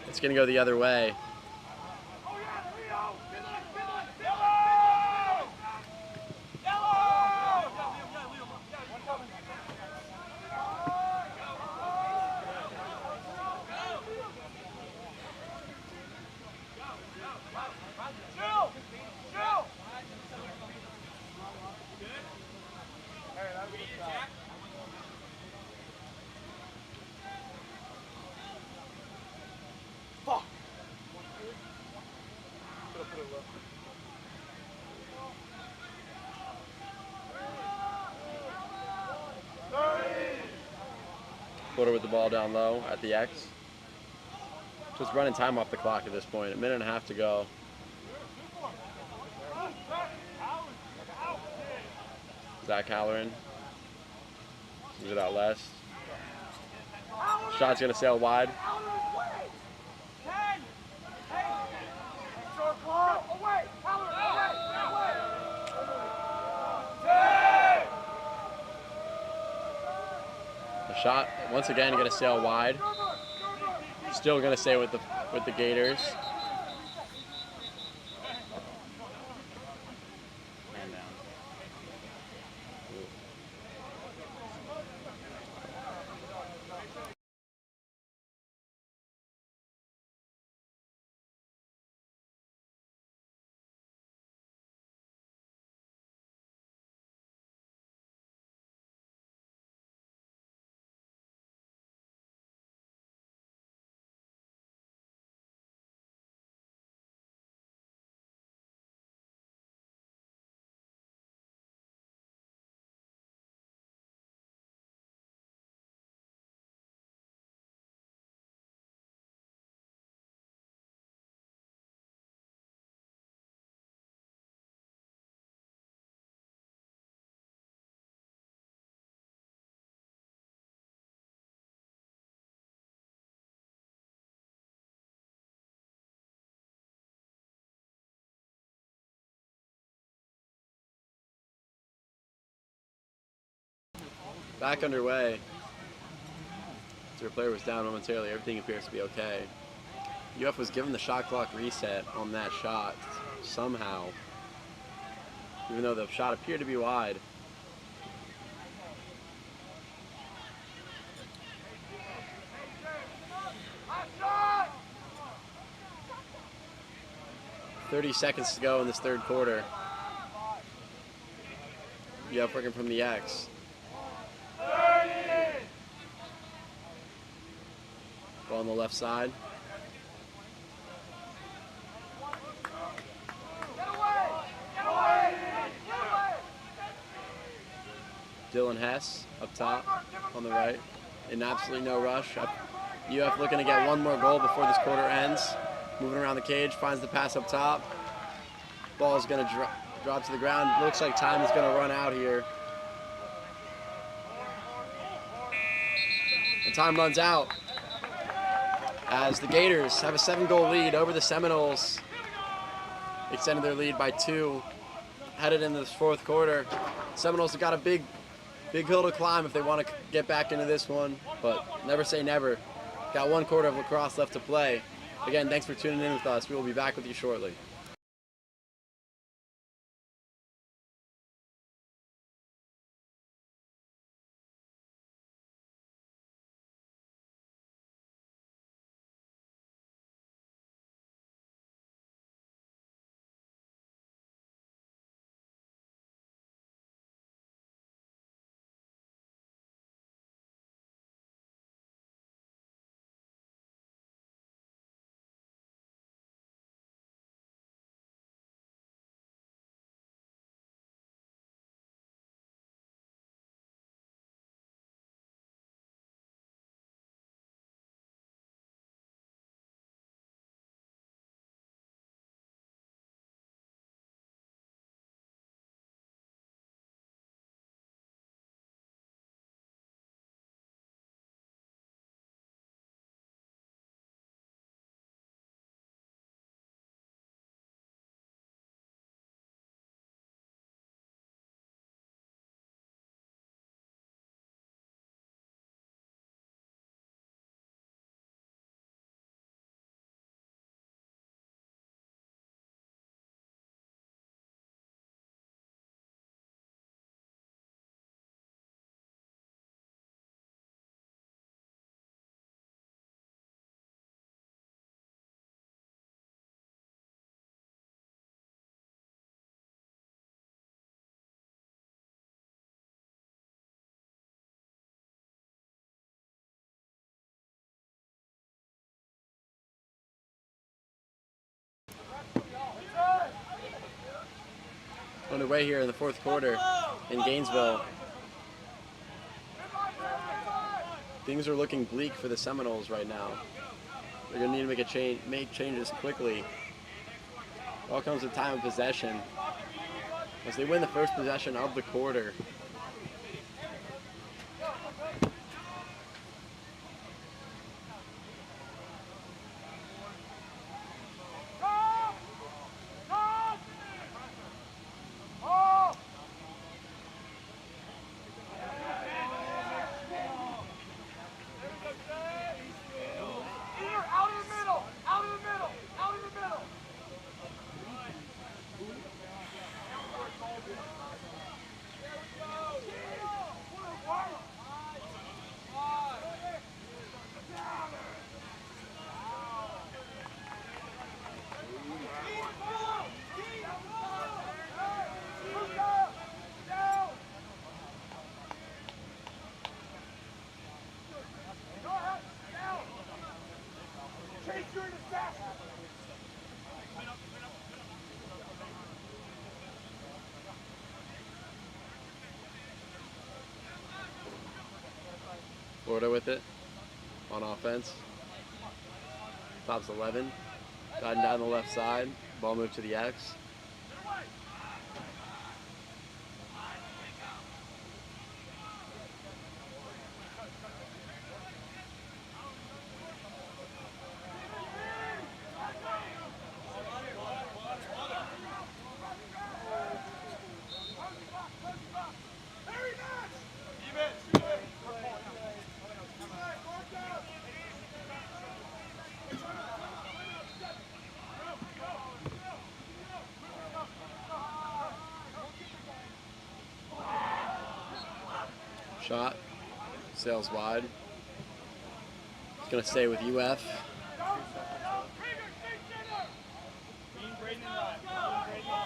It's going to go the other way. Florida with the ball down low at the X. Just running time off the clock at this point. A minute and a half to go. Zach Halloran. Moves it out left. Shot's going to sail wide. The shot, once again, going to sail wide. Still going to stay with the Gators. Man down. Back underway. Their player was down momentarily. Everything appears to be okay. UF was given the shot clock reset on that shot somehow, even though the shot appeared to be wide. "30 seconds to go in this third quarter." UF working from the X. Ball on the left side. Dylan Hess up top on the right. In absolutely no rush. UF looking to get one more goal before this quarter ends. Moving around the cage, finds the pass up top. Ball is going to drop to the ground. Looks like time is going to run out here. And time runs out as the Gators have a 7-goal lead over the Seminoles. Extended their lead by 2, headed into this fourth quarter. Seminoles have got a big hill to climb if they want to get back into this one, but never say never. Got 1 quarter of lacrosse left to play. Again, thanks for tuning in with us. We will be back with you shortly. underway here in the fourth quarter in Gainesville. Things are looking bleak for the Seminoles right now. They're going to need to make changes quickly. It all comes with time of possession. As they win the first possession of the quarter. Florida with it on offense. Tops 11. Guiding down the left side. Ball moved to the X. Shot, sails wide. It's gonna stay with UF.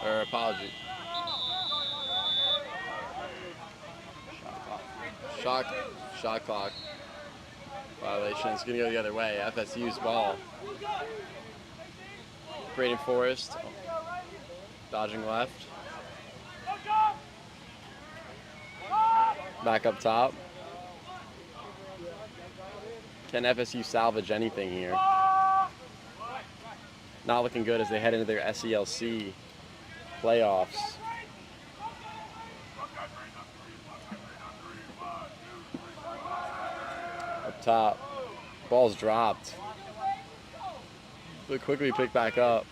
Or apology. Shot clock violation. It's gonna go the other way. FSU's ball. Braden Forrest dodging left. Back up top. Can FSU salvage anything here? Not looking good as they head into their SELC playoffs. Up top. Ball's dropped. But quickly picked back up.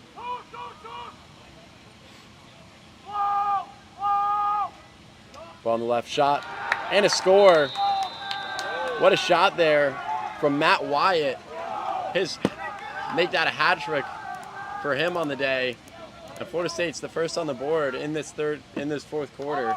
Ball on the left, shot. And a score. What a shot there from Matt Wyatt. Make that a hat trick for him on the day. And Florida State's the first on the board in this fourth quarter.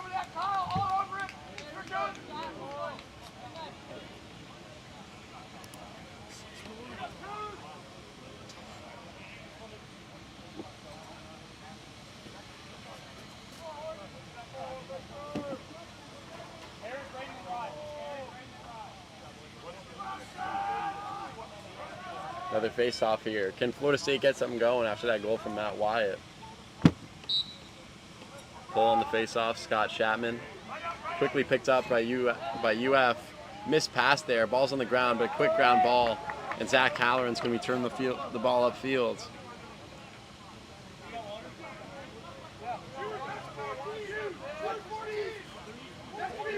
Another face-off here. Can Florida State get something going after that goal from Matt Wyatt? Pull on the face-off, Scott Chapman. Quickly picked up by UF. Missed pass there. Ball's on the ground, but quick ground ball. And Zach Halloran's going to be turning the ball upfield.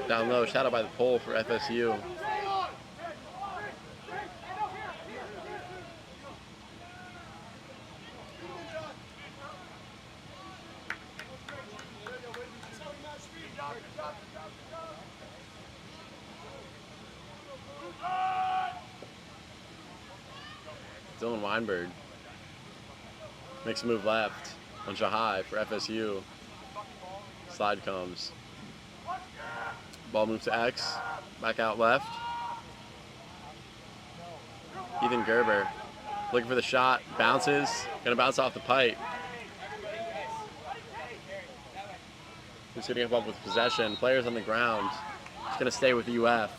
Down low, shot out by the pole for FSU. Dylan Weinberg makes a move left on Shahai for FSU. Slide comes. Ball moves to X. Back out left. Ethan Gerber looking for the shot. Bounces. Gonna bounce off the pipe. He's gonna come up with possession. Players on the ground. It's gonna stay with UF.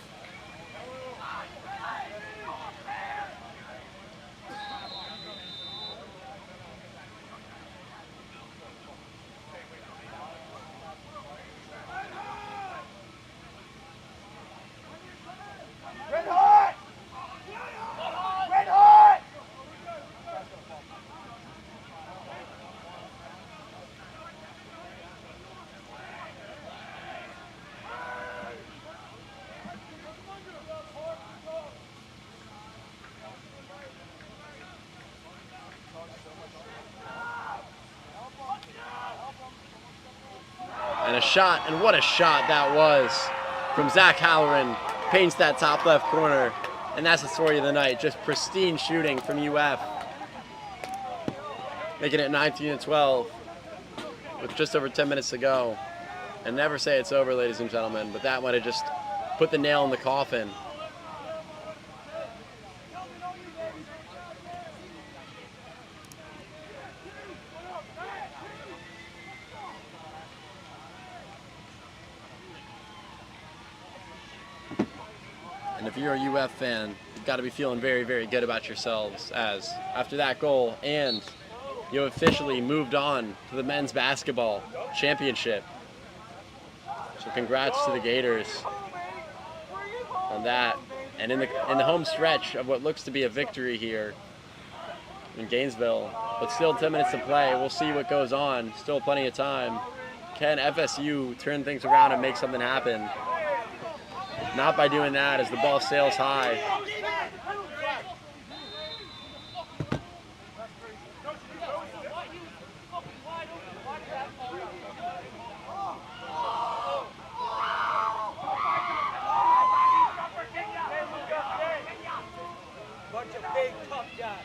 And a shot, and what a shot that was from Zach Halloran. Paints that top left corner. And that's the story of the night. Just pristine shooting from UF. Making it 19-12 with just over 10 minutes to go. And never say it's over, ladies and gentlemen, but that might have just put the nail in the coffin. And if you're a UF fan, you've got to be feeling very, very good about yourselves, as after that goal, and you have officially moved on to the men's basketball championship. So congrats to the Gators on that. And in the home stretch of what looks to be a victory here in Gainesville, but still 10 minutes to play. We'll see what goes on. Still plenty of time. Can FSU turn things around and make something happen? Not by doing that as the ball sails high. Bunch of big, tough guys.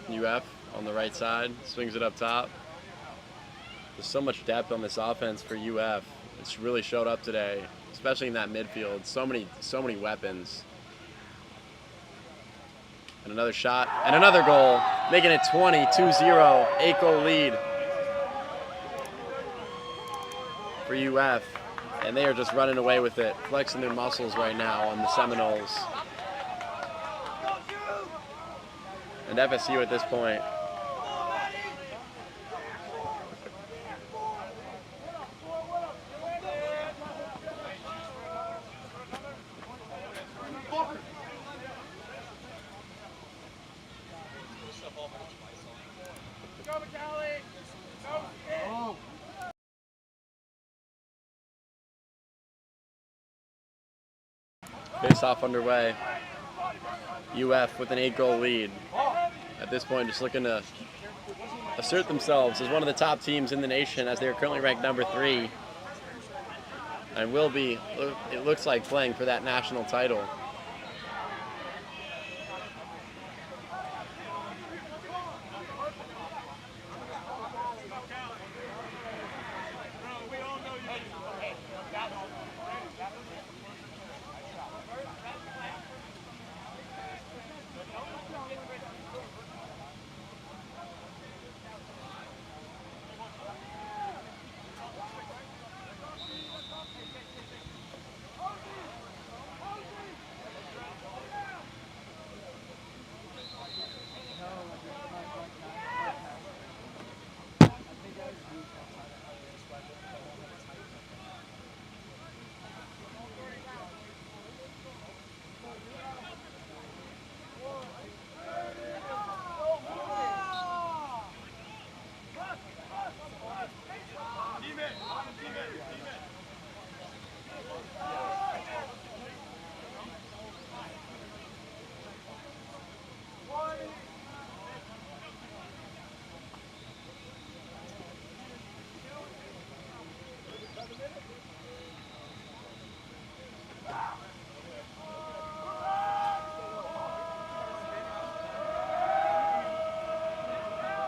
UF on the right side, swings it up top. There's so much depth on this offense for UF. It's really showed up today, especially in that midfield. So many weapons. And another shot, and another goal, making it 20-2-0, 8-goal lead for UF. And they are just running away with it, flexing their muscles right now on the Seminoles. And FSU at this point. Face-off underway. UF with an 8-goal lead. At this point, just looking to assert themselves as one of the top teams in the nation, as they are currently ranked number 3. And will be, it looks like, playing for that national title.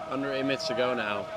Under 8 minutes to go now.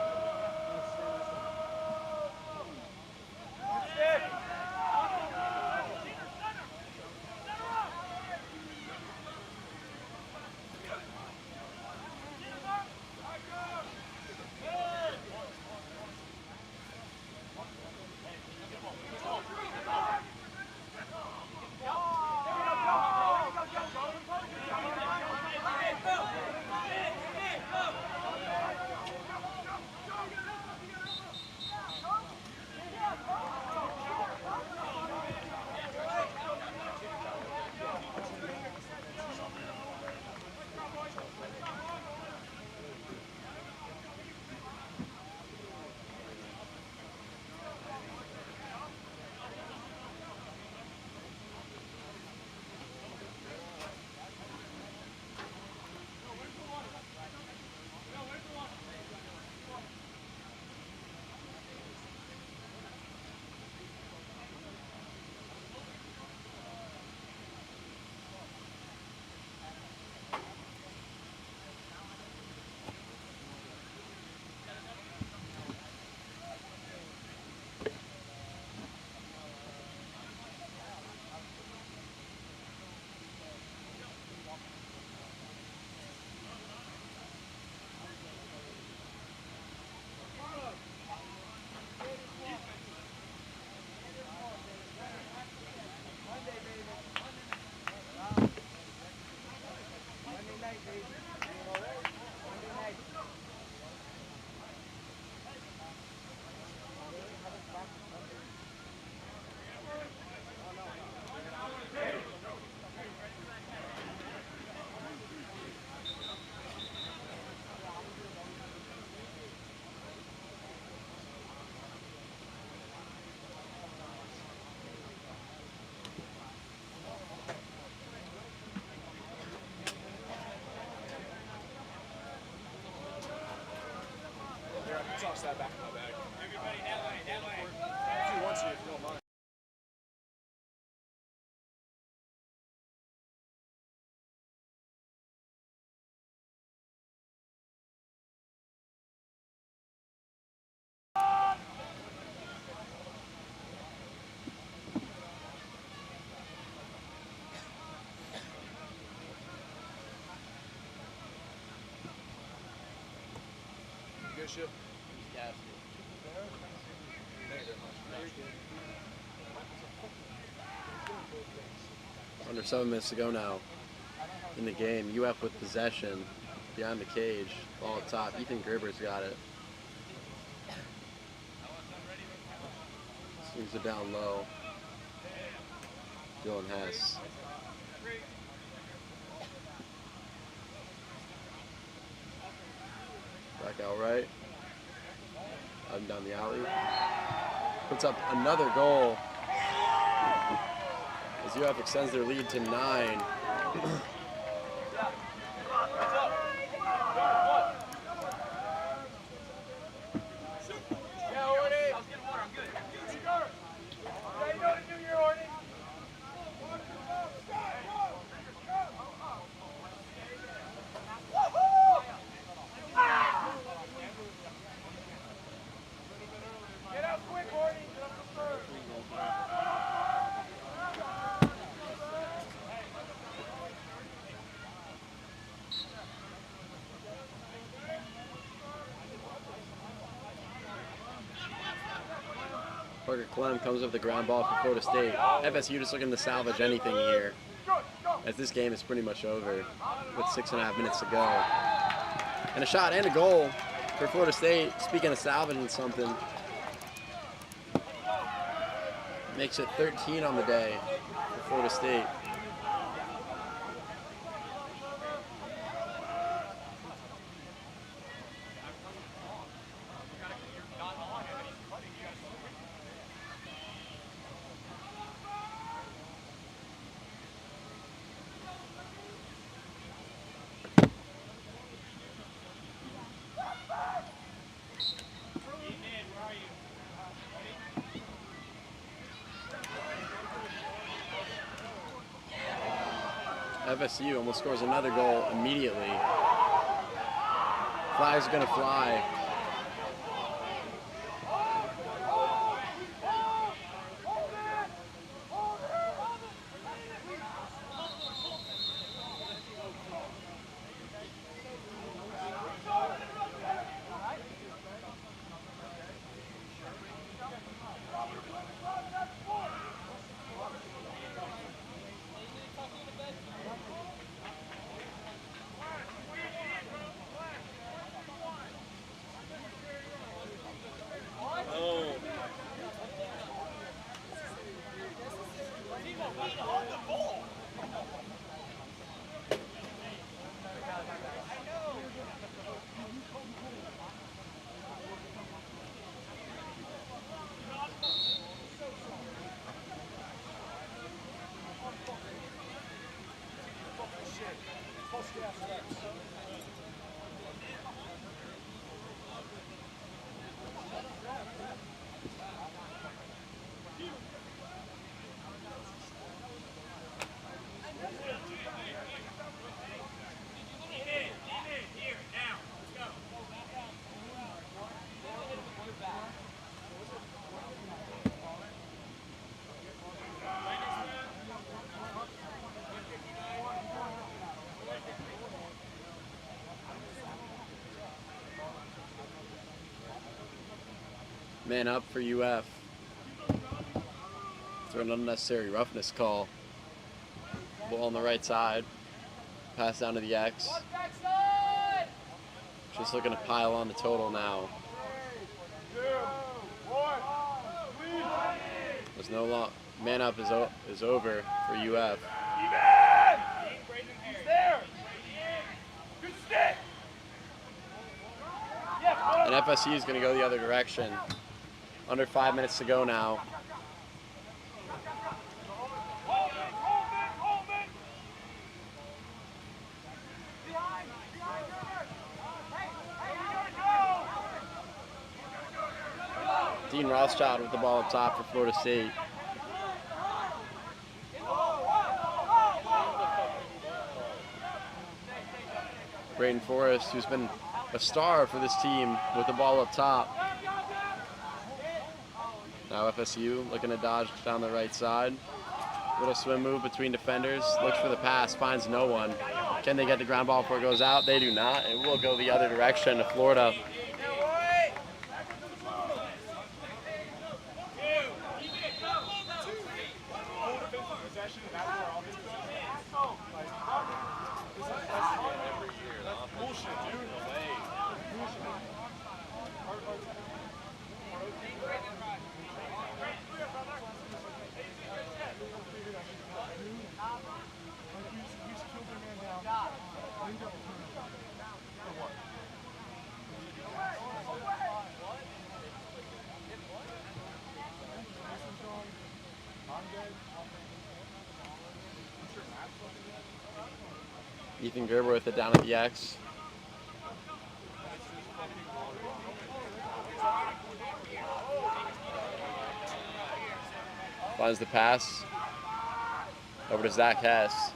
toss that back in my bag. If you want to, if you don't mind. Good shit. Under 7 minutes to go now in the game. UF with possession behind the cage. Ball up top. Ethan Gerber's got it. Swings it down low. Dylan Hess. Back out right. Up and down the alley. Puts up another goal as UF extends their lead to 9. Parker Clem comes with the ground ball for Florida State. FSU just looking to salvage anything here, as this game is pretty much over with 6.5 minutes to go. And a shot and a goal for Florida State. Speaking of salvaging something, makes it 13 on the day for Florida State. FSU almost scores another goal immediately. Flag's gonna fly. Man up for UF. Throw an unnecessary roughness call. Ball on the right side. Pass down to the X. Just looking to pile on the total now. There's no long. Man up is over for UF. And FSU is going to go the other direction. Under 5 minutes to go now. Rothschild with the ball up top for Florida State. Braden Forrest, who's been a star for this team, with the ball up top. Now FSU looking to dodge down the right side. Little swim move between defenders. Looks for the pass, finds no one. Can they get the ground ball before it goes out? They do not. It will go the other direction to Florida. Ethan Gerber with it down at the X. Finds the pass over to Zach Hess.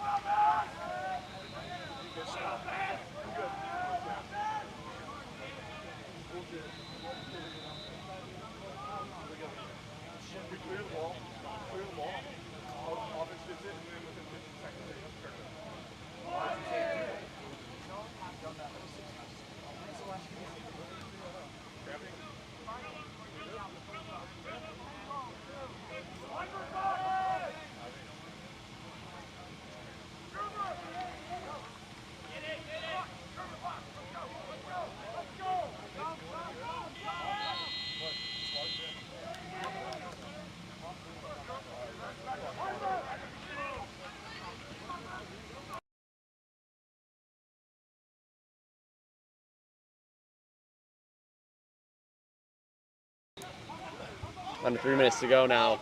Under 3 minutes to go now.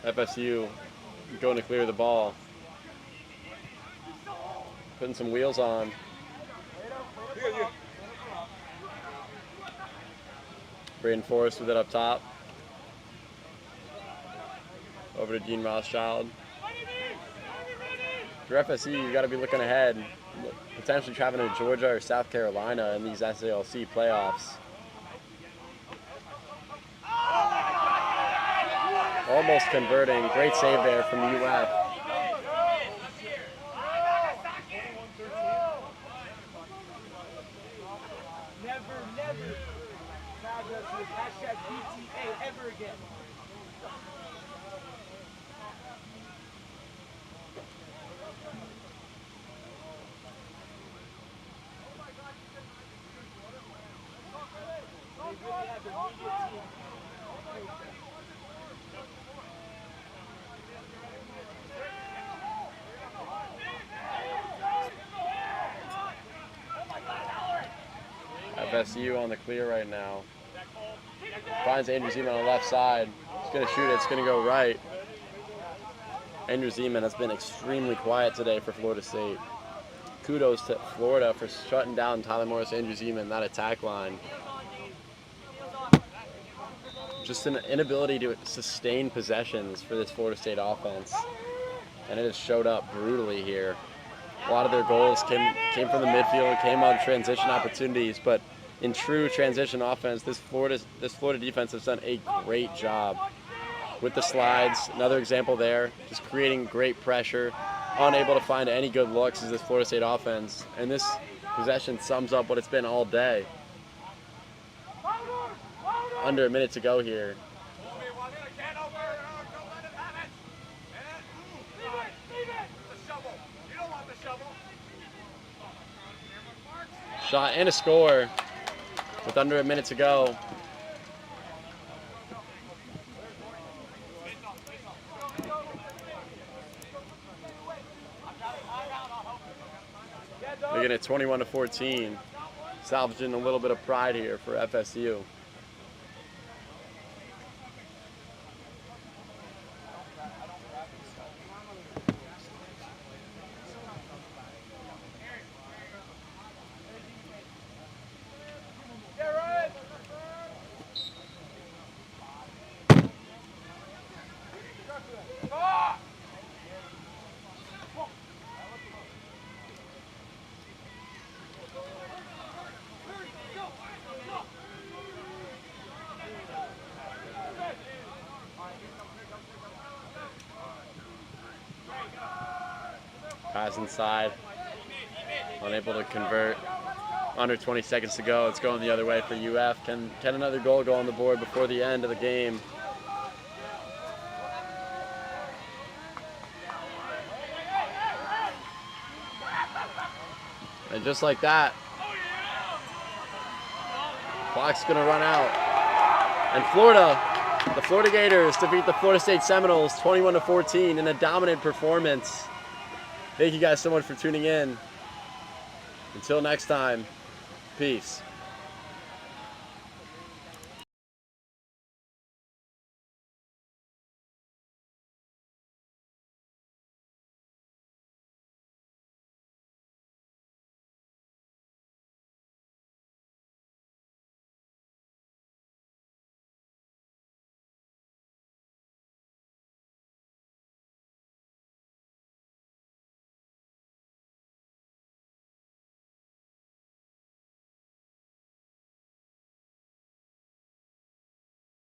FSU going to clear the ball. Putting some wheels on. Braden Forrest with it up top. Over to Dean Rothschild. For FSU, you got to be looking ahead. Potentially traveling to Georgia or South Carolina in these SALC playoffs. Almost converting. Great save there from UF. Never tag us with hashtag BTA ever again. They really have the media team. FSU on the clear right now. Finds Andrew Zeman on the left side. He's going to shoot it. It's going to go right. Andrew Zeman has been extremely quiet today for Florida State. Kudos to Florida for shutting down Tyler Morris, Andrew Zeman, that attack line. Just an inability to sustain possessions for this Florida State offense. And it has showed up brutally here. A lot of their goals came from the midfield, came on transition opportunities, but in true transition offense, this Florida defense has done a great job with the slides. Another example there, just creating great pressure, unable to find any good looks is this Florida State offense. And this possession sums up what it's been all day. Under a minute to go here. Shot and a score with under a minute to go. They're getting it 21-14, salvaging a little bit of pride here for FSU. Get right! Pass inside. Unable to convert. Under 20 seconds to go. It's going the other way for UF. Can another goal go on the board before the end of the game? And just like that, clock's gonna run out. And the Florida Gators defeat the Florida State Seminoles 21-14 in a dominant performance. Thank you guys so much for tuning in. Until next time, peace.